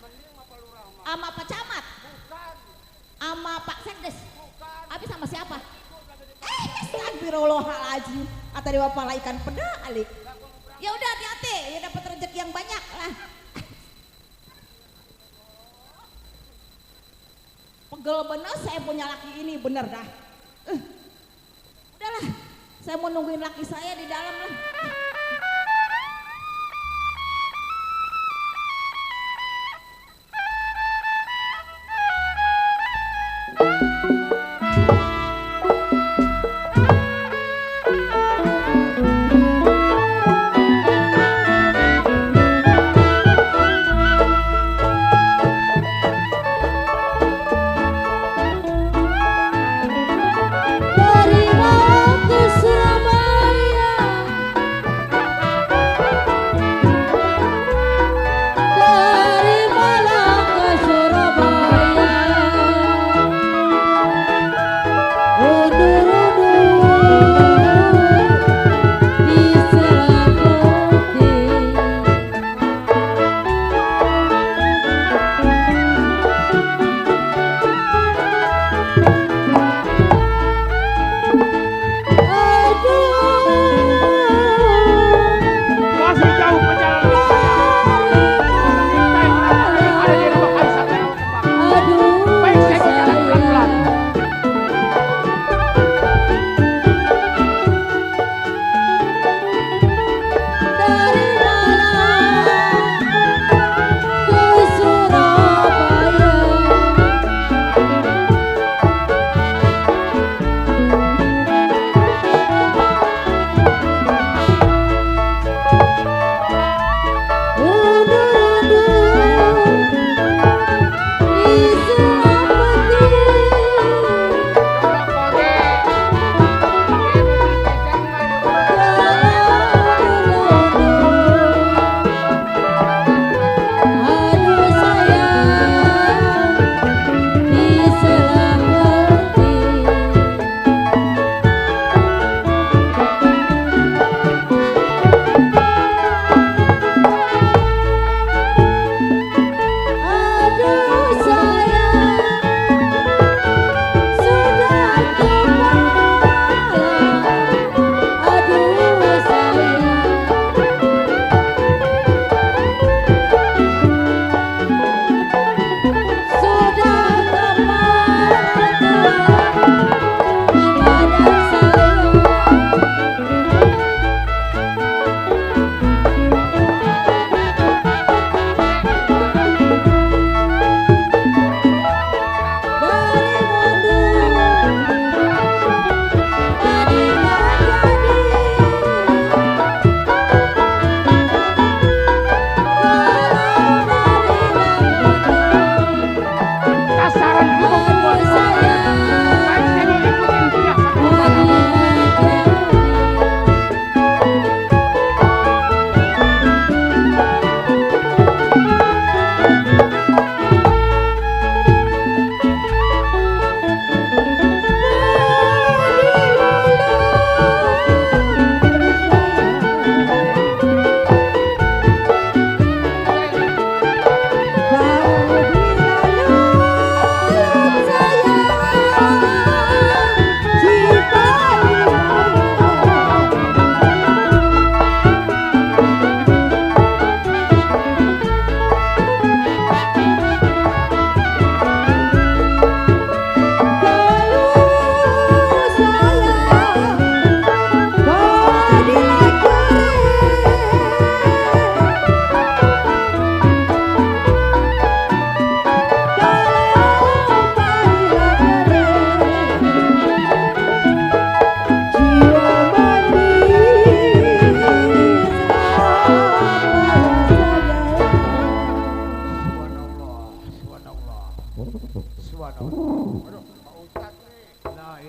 Mending sama lurah mah. sama Pak Camat, Bukan. sama Pak Sekdes, Bukan. habis sama siapa? Astagfirullahaladzim, kata dewa pala ikan pedalik. Ya udah hati-hati, ya dapat rezeki yang banyak lah. Pegel bener saya punya laki ini bener dah. Udahlah, saya mau nungguin laki saya di dalam lah. Dari Malang ke Surabaya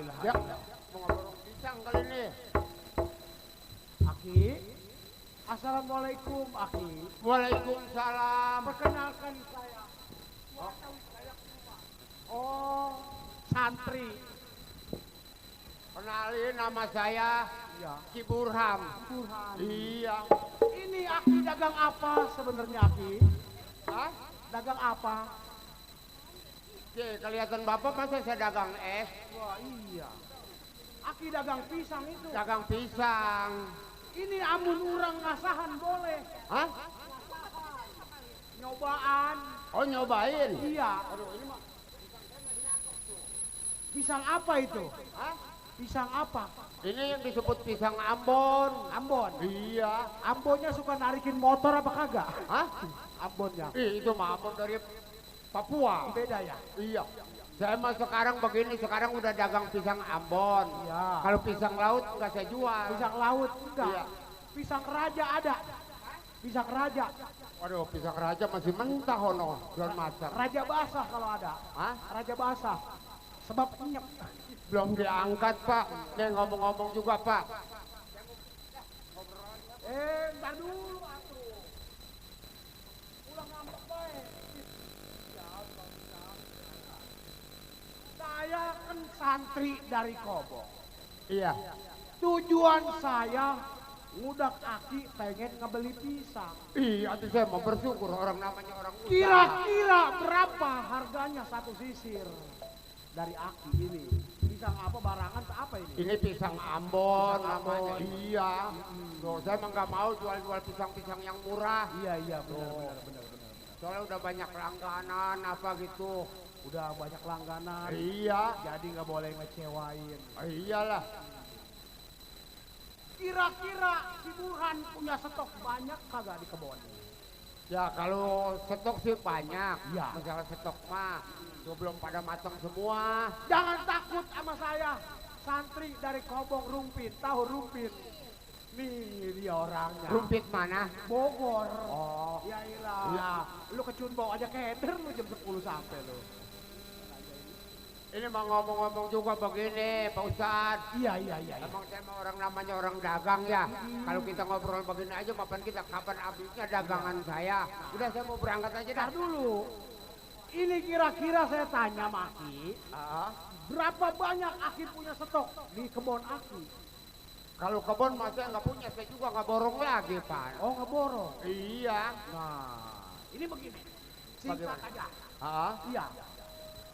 ilaha Ya, illallah. mau ngeborong pisang kali ini. Aki, assalamualaikum Aki. Waalaikumsalam. Perkenalkan saya. Oh, santri. Kenalin nama saya Iya. Ki Burham. Burhan. Iya. Ini Aki dagang apa sebenarnya Aki? Hah? Dagang apa? Kelihatan Bapak masa saya dagang es? Wah iya. Aki dagang pisang itu. Dagang pisang. Ini amun urang ngasahan boleh. Hah? Nyobaan. Oh nyobain? Iya. Aduh ini mah. Pisang apa itu? Hah? Pisang apa? Ini yang disebut pisang Ambon. Ambon. Iya. Ambonnya suka narikin motor apa kagak? Hah? Ambonnya. Itu mah Ambon dari Papua. Beda ya? Iya. Saya mah sekarang begini, sekarang udah dagang pisang Ambon. Iya. Kalau pisang laut nggak saya jual. Pisang laut enggak? Iya. Pisang raja ada. Pisang raja. Waduh, pisang raja masih mentah ono, belum masak. Raja basah kalau ada. Hah? Raja basah. Sebab nyep. Belum diangkat Pak. Nih ngomong-ngomong juga Pak. Ntar dulu atuh. Pulang ngambek baik. Saya kan santri dari Kobo. Iya. Tujuan saya ngudak Aki pengen ngebeli pisang. Iya, itu saya mau bersyukur orang namanya orang usaha. Kira-kira berapa harganya satu sisir dari Aki ini? Pisang apa barangan apa ini? Ini pisang Ambon Pisang namanya. Ambon. Iya. Tuh, saya mah nggak mau jual-jual pisang-pisang yang murah. Iya benar. Soalnya udah banyak langganan apa gitu. Udah banyak langganan. Iya. Jadi nggak boleh ngecewain. Iyalah. Kira-kira si Burhan punya stok banyak kagak di kebun? Ya kalau stok sih banyak. Iya. Masalah stok mah tuh belum pada matang semua. Jangan takut sama saya, santri dari Kobong Rumpin. Tahu Rumpin? Nih dia orangnya. Rumpit mana? Bogor. Oh. Ya ilah. Iya. Lu kecun bawa aja keder lu jam 10 sampai lu. Ini mau ngomong-ngomong juga begini, Pak Ustadz. Iya. Emang saya mau orang namanya orang dagang ya. Kalau kita ngobrol begini aja, mapan kita kapan habisnya dagangan saya. Udah saya mau berangkat aja dah. Ntar dulu. Ini kira-kira saya tanya Maki, berapa banyak Aki punya stok di kebun Aki? Kalau kebun mas saya nggak punya, saya juga nggak borong lagi Pak. Oh ngeborong. Iya. Nah, ini begini. Singkat Bagaimana? aja. Ah, Iya.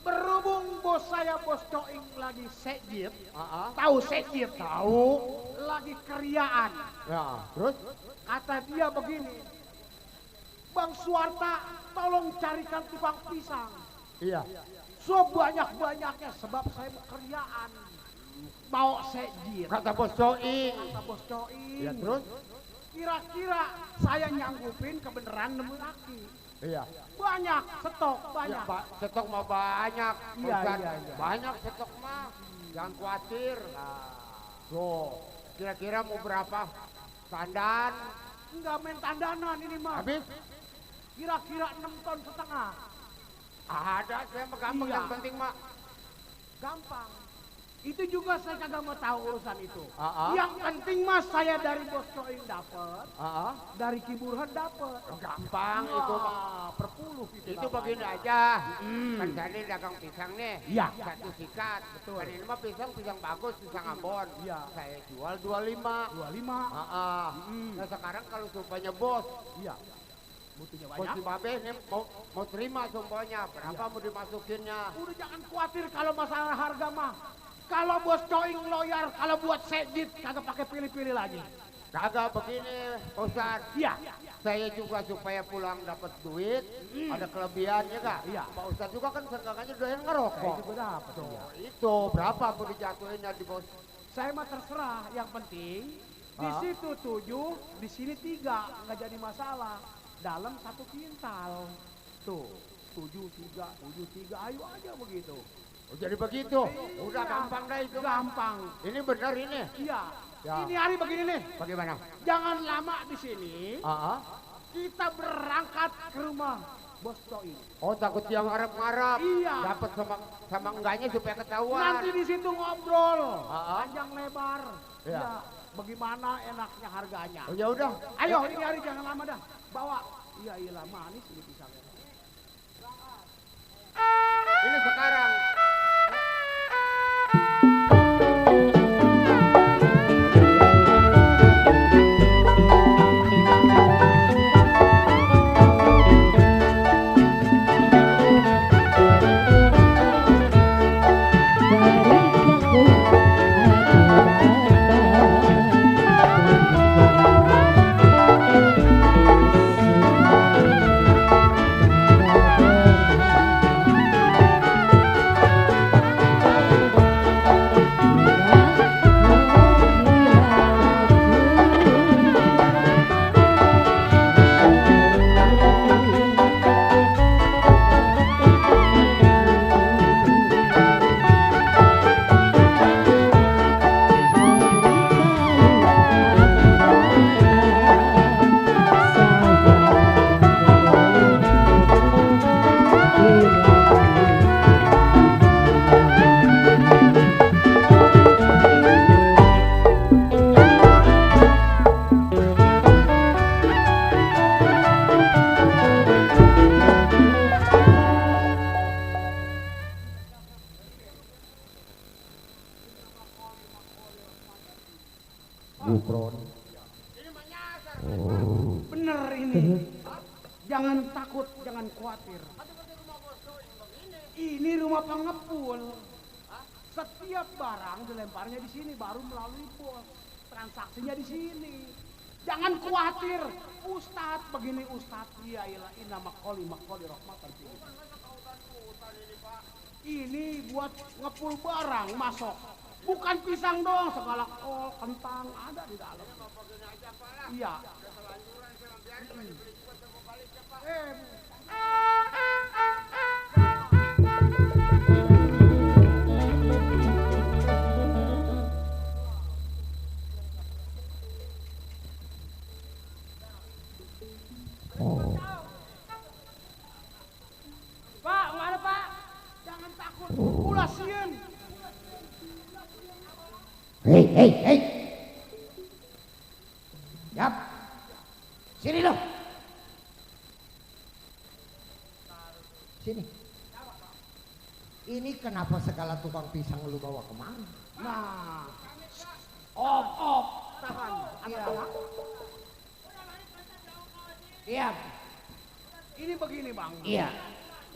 Berhubung bos saya bos Coing lagi sejit, ah. tahu sejit? Tahu. Lagi keriaan. Ya, terus? Kata dia begini, Bang Suwarta tolong carikan tukang pisang. Iya. Sebanyak-banyaknya sebab saya mau keriaan. Mau sejit. Kata bos Coing. Kata bos Coing. Ya terus? Kira-kira saya nyanggupin kebenaran nemu Aki. Iya. Banyak, stok Ya, banyak. stok mah banyak. Iya, Ustadz. iya. Banyak stok mah. Jangan khawatir. Tuh, kira-kira mau berapa? Tandan? Enggak main tandanan ini mah. Habis? Kira-kira 6 ton setengah. Ada, saya mah gampang. Iya. Yang penting mah. Gampang. Itu juga saya kagak mau tahu urusan itu. Ah. Yang penting mas saya dari bos Coing dapet, Ah. dari Kiburhan dapet. Gampang itu mah. Wah, perpuluh itu. Itu namanya. begini aja. Kan tadi dagang pisang nih. Iya. Satu sikat. Betul. Kan ini mah pisang bagus, pisang Ambon. Iya. Saya jual 25. 25. Nah sekarang kalau sumpahnya bos, Iya. Butuhnya bos banyak. si Babe ini mau terima sumpahnya. Berapa mau dimasukinnya? Udah jangan khawatir kalau masalah harga mah. Kalau bos Coing loyal, kalau buat sedit kagak pakai pilih-pilih lagi. Kagak begini, Pak Ustadz. Iya. Saya juga supaya pulang dapat duit, ada kelebihan ya kak? Iya. Pak Ustadz juga kan seenggaknya doyan Saya ngerokok. juga dapat. Tuh, Iya. itu berapa mau dijatuhinnya di bos? Saya mah terserah, yang penting di situ 7, di sini 3, nggak jadi masalah. Dalam 1 kintal. Tuh, 7, 3, ayo aja begitu. Oh, jadi begitu? Udah Iya. gampang dah itu. Gampang. Ini benar ini. Iya. Ya. Ini hari begini nih. Bagaimana? Jangan lama di sini. Ah, Kita berangkat ke rumah bos Toi. Oh takut yang ngarep-ngarep. Iya. Dapat sama enggaknya supaya ketahuan. Nanti di situ ngobrol, Ah. panjang lebar. Iya. Ya, bagaimana enaknya harganya. Oh ya udah. Ayo ini hari jangan lama dah, bawa. Iya iyalah manis ini pisangnya. Ini sekarang. Bener ini. Jangan takut, jangan khawatir. Ini rumah pengepul. Setiap barang dilemparnya di sini baru melalui pos. Transaksinya di sini. Jangan khawatir. Ustadz begini Ustadz. Ya ilah inna makoli rahmatan fil. Ini buat ngepul barang masuk. Bukan pisang doang, segala kol, kentang ada di dalam. Iya. Pak, mana Pak? Jangan takut, ulah sieun. Hei. Yap. Sini loh. Sini. Ini kenapa segala tukang pisang lu bawa kemana? Nah, op, tahan. Iya. Iya. Ini begini bang. Iya.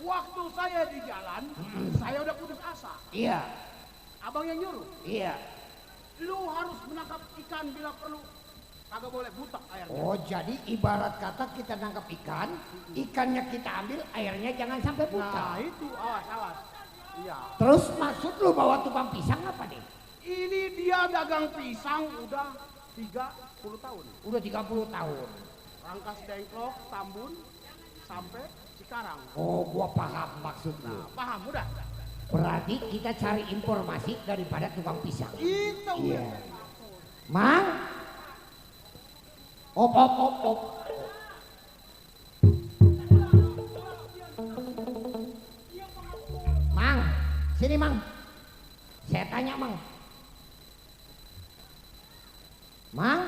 Waktu saya di jalan, saya udah putus asa. Iya. Abang yang nyuruh. Iya. Lu harus menangkap ikan bila perlu. Kagak boleh butek airnya. Oh, jadi ibarat kata kita nangkap ikan, ikannya kita ambil, airnya jangan sampai Nah buta. itu, awas. Iya. Terus maksud lu bawa tukang pisang apa nih? Ini dia dagang pisang udah 30 tahun. Udah 30 tahun. Rangkas Dengklok, Tambun, sampai Cikarang. Oh, gua paham maksud lu. Nah, paham udah? Berarti kita cari informasi daripada tukang pisang. Itu. Iya. Mang? Op. Mang, sini Mang. Saya tanya Mang. Mang?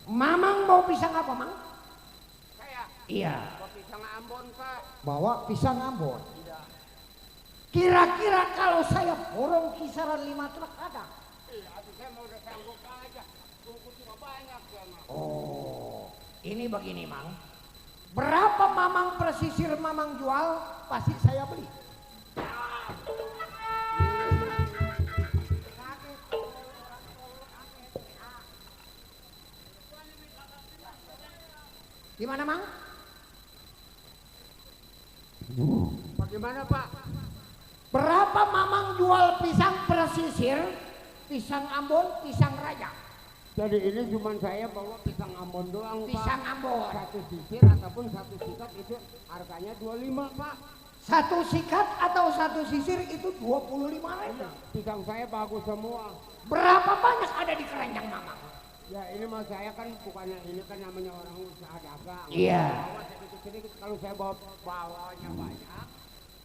Mamang mau pisang apa Mang? Saya. Iya. Kok pisang Ambon Pak? Bawa pisang Ambon. Kira-kira kalau saya borong kisaran 5 truk ada? Iya, saya mau udah sanggup aja. Tunggu cuma banyak ya Mas. Oh, ini begini Mang. Berapa mamang pesisir mamang jual, pasti saya beli. Gimana Mang? Bagaimana Pak? Berapa mamang jual pisang pesisir, pisang Ambon, pisang Raja? Jadi ini cuma saya bawa pisang Ambon doang Pak. Pisang Ambon. Satu sisir ataupun satu sikat itu harganya 25 Pak. Satu sikat atau satu sisir itu 25.000. Pisang saya bagus semua. Berapa banyak ada di keranjang mamang? Ya ini mah saya kan bukannya ini kan namanya orang usaha dagang. Iya. Bawa sedikit-sedikit kalau saya bawanya banyak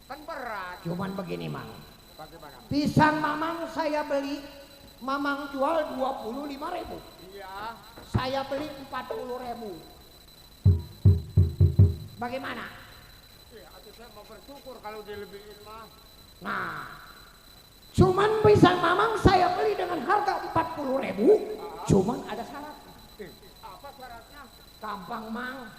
kan berat. Cuman begini Mang. Bagaimana? Pisang Mamang saya beli, Mamang jual 25.000. Iya. Saya beli 40.000. Bagaimana? Iya, atau saya mau bersyukur kalau dilebihin mah. Nah, cuman pisang Mamang saya beli dengan harga 40.000. Cuman ada syarat. Apa syaratnya? Gampang Mang.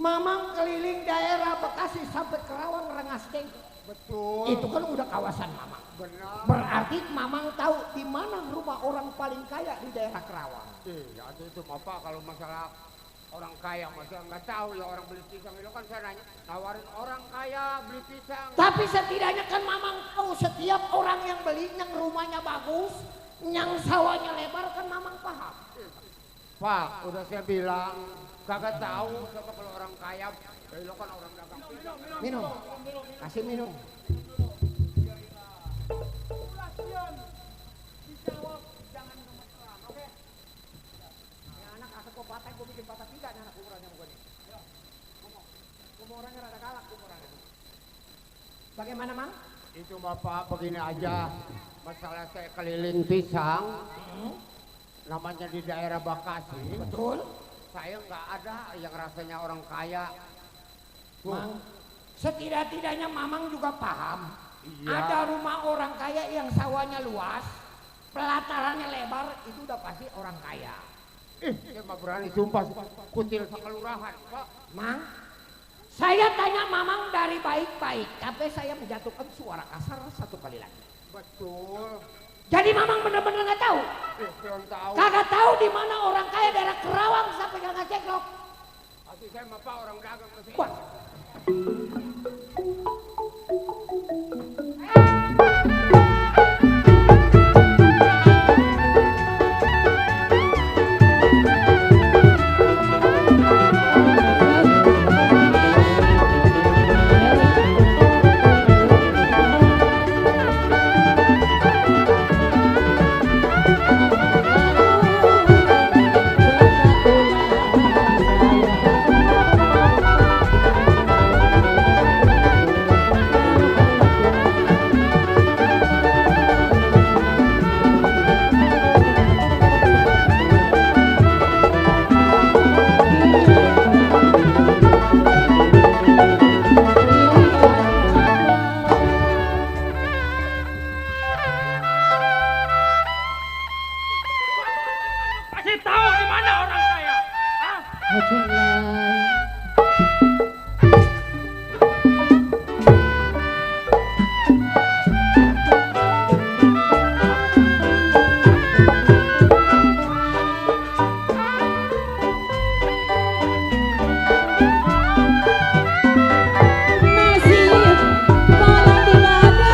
Mamang keliling daerah Bekasi sampai Kerawang Rengas Dengklok. Betul. Itu kan udah kawasan Mamang. Benar. Berarti Mamang tahu di mana rumah orang paling kaya di daerah Kerawang. Ya itu apa kalau masalah orang kaya masa nggak tahu ya orang beli pisang itu kan saya nanya nawarin orang kaya beli pisang. Tapi setidaknya kan Mamang tahu setiap orang yang beli yang rumahnya bagus, yang sawahnya lebar kan Mamang paham. Pak, udah saya bilang kagak tahu siapa kalau orang kaya, lo kan orang dagang. Minum, kasih minum. Dijawab jangan gemeteran, oke? Ya anak asal kau patah, kau bikin patah tiga nih anak umurannya gue nih. Ngomong, umurannya rada galak umurannya. Bagaimana Mang? Itu Bapak begini aja, masalah saya keliling pisang, namanya di daerah Bekasi. Betul. Saya nggak ada yang rasanya orang kaya. Mang, setidak-tidaknya Mamang juga paham. Iya. Ada rumah orang kaya yang sawahnya luas, pelatarannya lebar, itu udah pasti orang kaya. Saya mah berani sumpah kutil sekelurahan, Pak. Mang, saya tanya Mamang dari baik-baik, tapi saya menjatuhkan suara kasar satu kali lagi. Betul. Jadi Mamang bener-bener nggak tahu? Belum tahu. Kagak tahu di mana orang kaya daerah Kerawang sampai Rengas Dengklok. Tapi saya mah Pak orang dagang masih. Wah. Kasih tahu di mana orang kaya. Hah? Nasib malang di dada.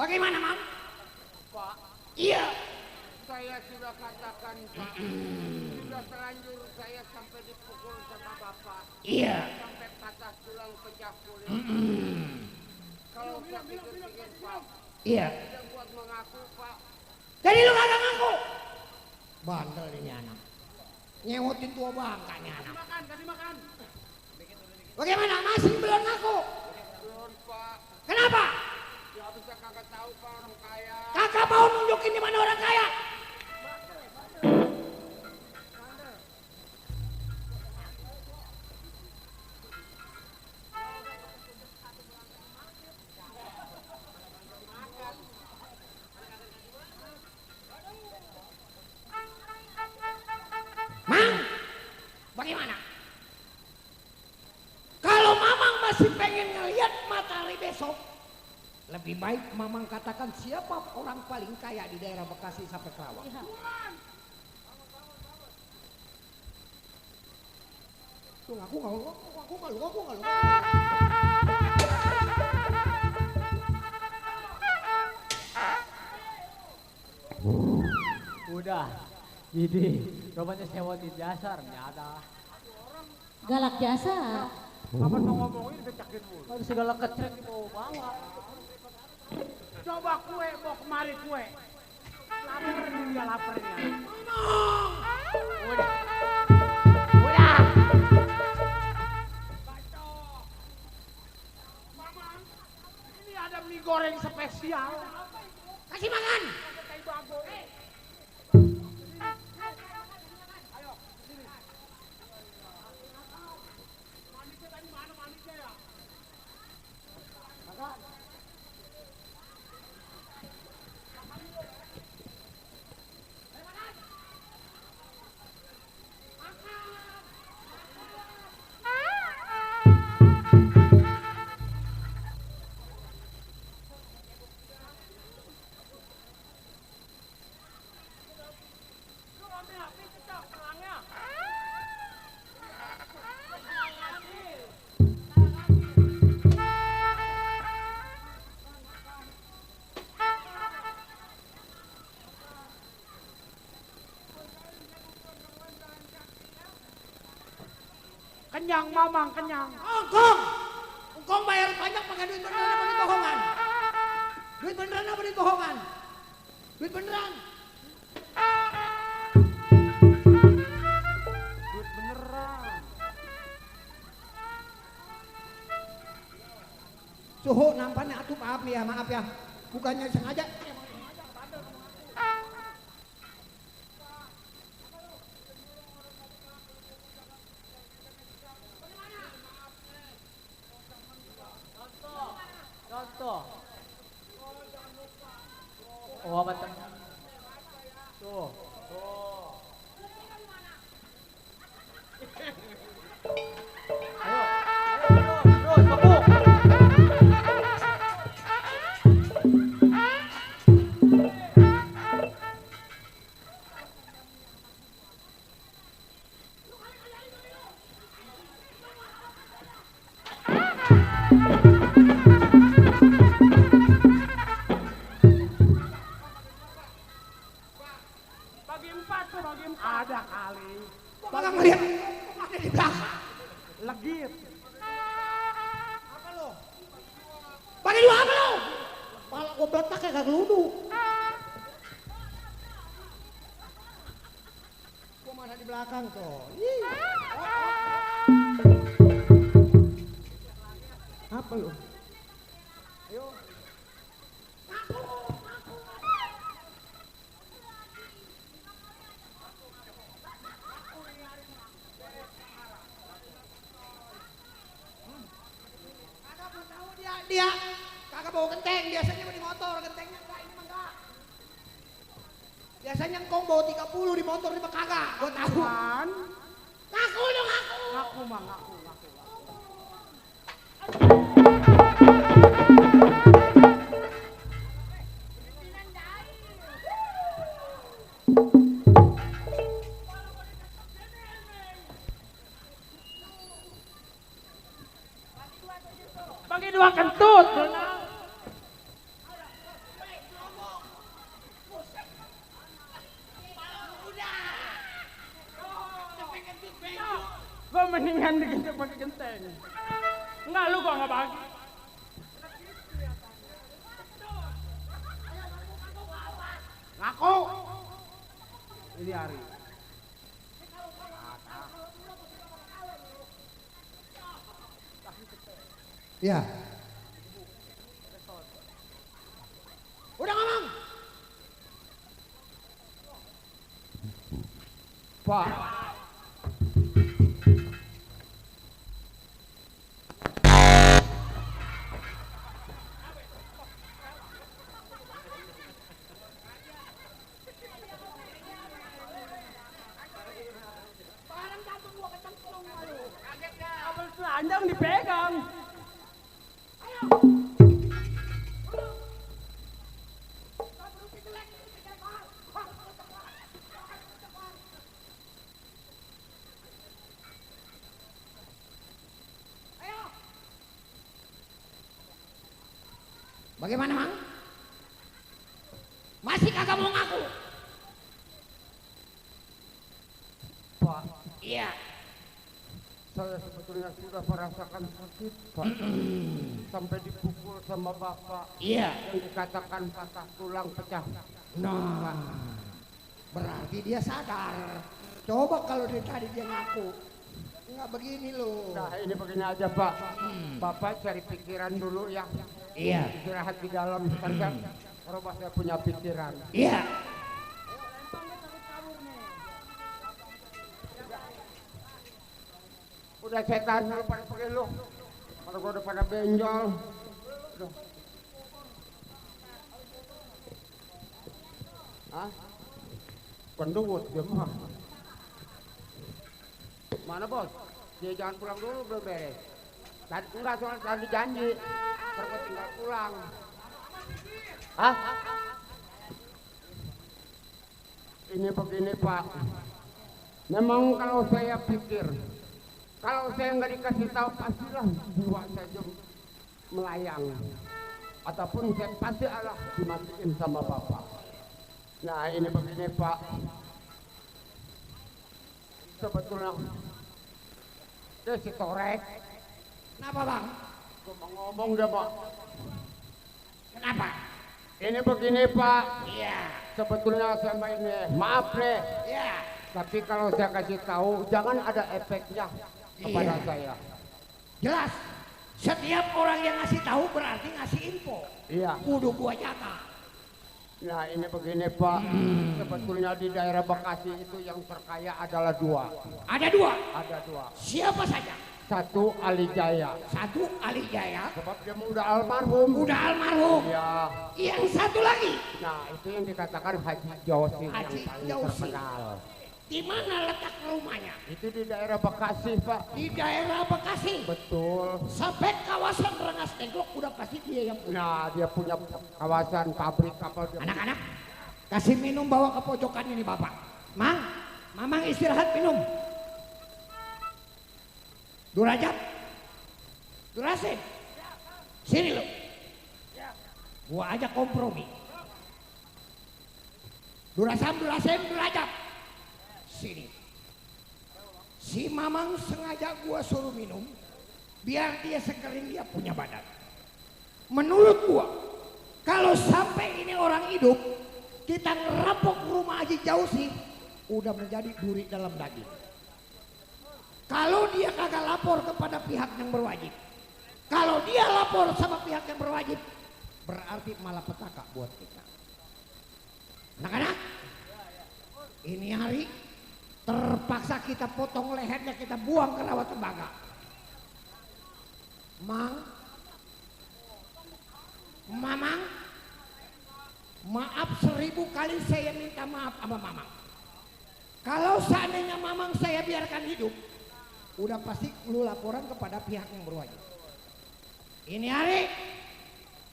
Bagaimana, Mang? Pak, Iya. saya sudah katakan Pak, sudah terlanjur saya sampai dipukul sama Bapak. Iya. Sampai patah tulang pecah kulit. Kalau saya pikir-pikir Pak, Iya. tidak buat mengaku Pak. Jadi lu kagak ngaku? Bandel ini anak. Nyewotin tua bangkanya anak. Kasih makan. Bagaimana? Masih belum ngaku? Belum Pak. Kenapa? Ya bisa kagak tahu Pak orang kaya. Kakak mau nunjukin di mana orang kaya? Mang, bagaimana? Kalau Mamang masih pengen ngelihat matahari besok, lebih baik Mamang katakan siapa orang paling kaya di daerah Bekasi sampai Kerawang. Tuh ngaku nggak lu. Udah. Jadi, rupanya sewatin jasa ternyata. Galak jasa. Apa mau ngomongin kecakin mulu. Kalau segala kecrek di bawah. Coba kue, mau kemari kue. Lapar juga laparnya. Udah. Mamang, ini ada mie goreng spesial. Kasih makan. Kayak bago. Kenyang, Mamang, kenyang. Engkong bayar pajak pakai duit beneran apa duit bohongan? Duit beneran apa duit bohongan? Duit beneran. Duit beneran. Suhu nampaknya atuh maaf ya. Bukannya sengaja. Contoh. Oh, apa teman? Tuh. Ayo, terus, mabuk. Bagi empat tuh, bagi empat. Ada kali. Malah ngeliat ada di belakang. Legit. Apa lo? Bagi dua apa lo? Pala gua betak kayak geluduk. Gua mana di belakang tuh. Apa lo? Ayo. Dia kagak bawa genteng, biasanya di motor, gentengnya enggak, ini mah enggak. Biasanya engkong bawa 30 di motor, ini mah kagak, gua tahu. Kan? Ngaku lu, ngaku. Ngaku mah, ngaku. Bagi dua kentut. Gua mendingan digentek pakai genteng. Enggak, lu gua nggak bagi. Ngaku. Ini hari. Ya. Udah ngomong. Pak. Kabel telanjang dipegang. Bagaimana, Mang? Masih kagak mau ngaku? Pak, Iya. saya sebetulnya sudah merasakan sakit, Pak. Sampai dipukul sama Bapak. Iya. Yang dikatakan patah tulang pecah. Nah, berarti dia sadar. Coba kalau dari tadi dia ngaku. Enggak begini loh. Nah, ini begini aja, Pak. Bapak cari pikiran dulu ya. Iya. Istirahat di dalam. Kan Robah saya punya pikiran. Iya. Udah setan lu pada pergi lu. Kalau gua udah pada benjol. Udah. Hah? Pendut dia mah. Mana bos? Dia jangan pulang dulu belum beres. Tadi enggak soal tadi janji. Terus tinggal pulang. Hah? Ini begini Pak. Memang kalau saya pikir, kalau saya nggak dikasih tahu pastilah jiwa saya melayang. Ataupun saya pasti Allah dimatiin sama Bapak. Nah ini begini Pak. Sebetulnya dia si Torek. Kenapa, Bang? Gua mau ngomong dia Pak. Kenapa? Ini begini Pak. Iya. Sebetulnya sama ini, maaf nih. Iya. Tapi kalau saya kasih tahu, jangan ada efeknya kepada Iya. saya. Jelas. Setiap orang yang ngasih tahu berarti ngasih info. Iya. Kudu gua jaga. Nah ini begini Pak, sebetulnya di daerah Bekasi itu yang terkaya adalah dua. Ada dua. Ada dua. Siapa saja? Satu Ali Jaya. Satu Ali Jaya. Sebab dia udah almarhum. Udah almarhum. Iya. Yang satu lagi. Nah itu yang dikatakan Haji Josi yang Haji paling Josi. terkenal. Di mana letak rumahnya? Itu di daerah Bekasi Pak. Di daerah Bekasi. Betul. Sampai kawasan Rengas Dengklok udah pasti dia yang punya. Nah dia punya kawasan pabrik kapal. Anak-anak, kasih minum bawa ke pojokan ini Bapak. Mang, Mamang istirahat minum. Durajab, Durasim, sini lo. Gua ajak kompromi. Durasim, Durajab, sini. Si Mamang sengaja gua suruh minum, biar dia sekering dia punya badan. Menurut gua, kalau sampai ini orang hidup, kita ngerampok rumah Haji Jausi, udah menjadi duri dalam daging. Kalau dia kagak lapor kepada pihak yang berwajib, kalau dia lapor sama pihak yang berwajib, berarti malapetaka buat kita. Anak-anak, ini hari terpaksa kita potong lehernya, kita buang ke rawa tembaga. Mang, Mamang, maaf 1000 kali saya minta maaf sama Mamang. Kalau seandainya Mamang saya biarkan hidup, udah pasti lu laporan kepada pihak yang berwajib. Ini hari,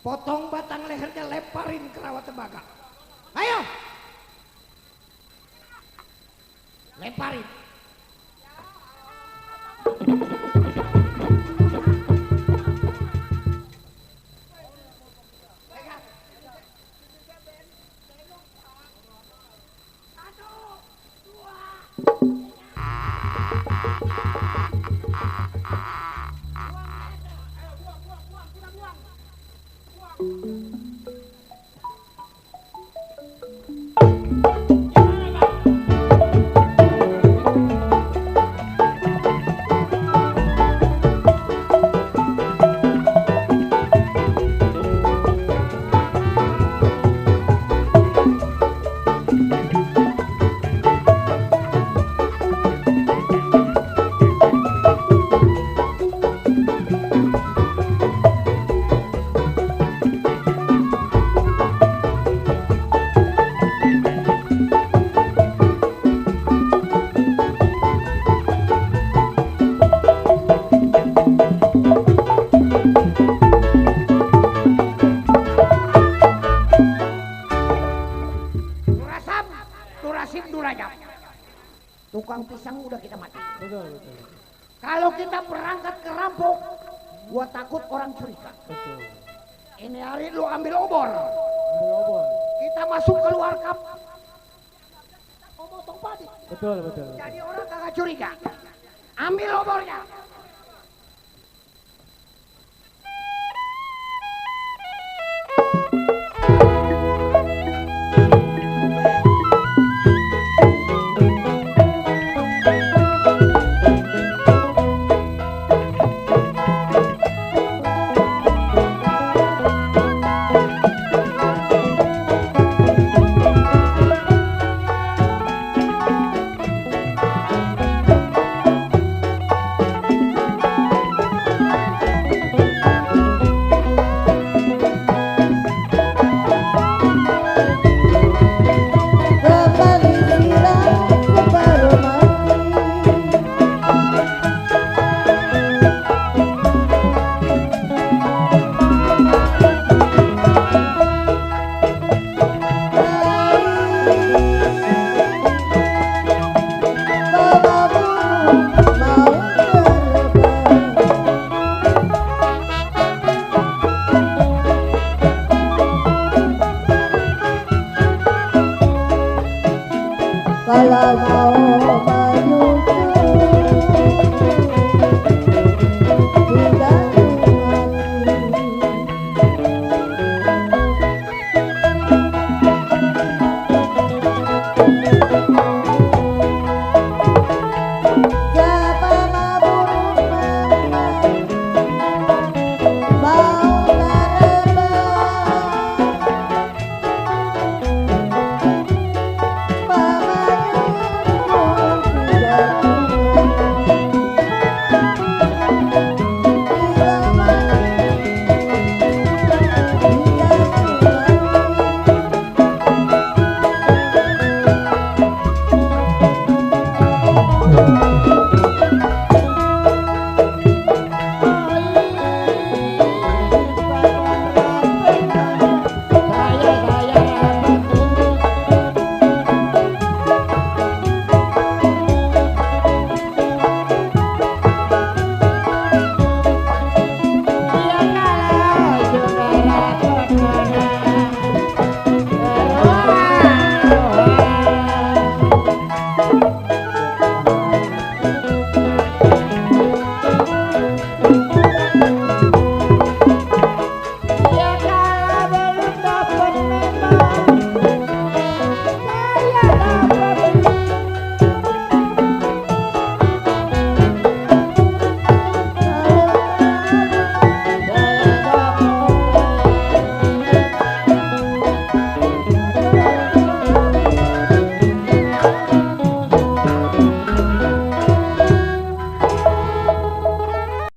potong batang lehernya, lemparin ke rawa tembaga. Ayo, lemparin. Tukang pisang udah kita mati. Betul. Kalau kita berangkat ke Rampok, gua takut orang curiga. Betul. Ini hari lu ambil obor. Kita masuk keluar kap. Motong padi. Betul. Jadi orang kagak curiga. Ambil obornya.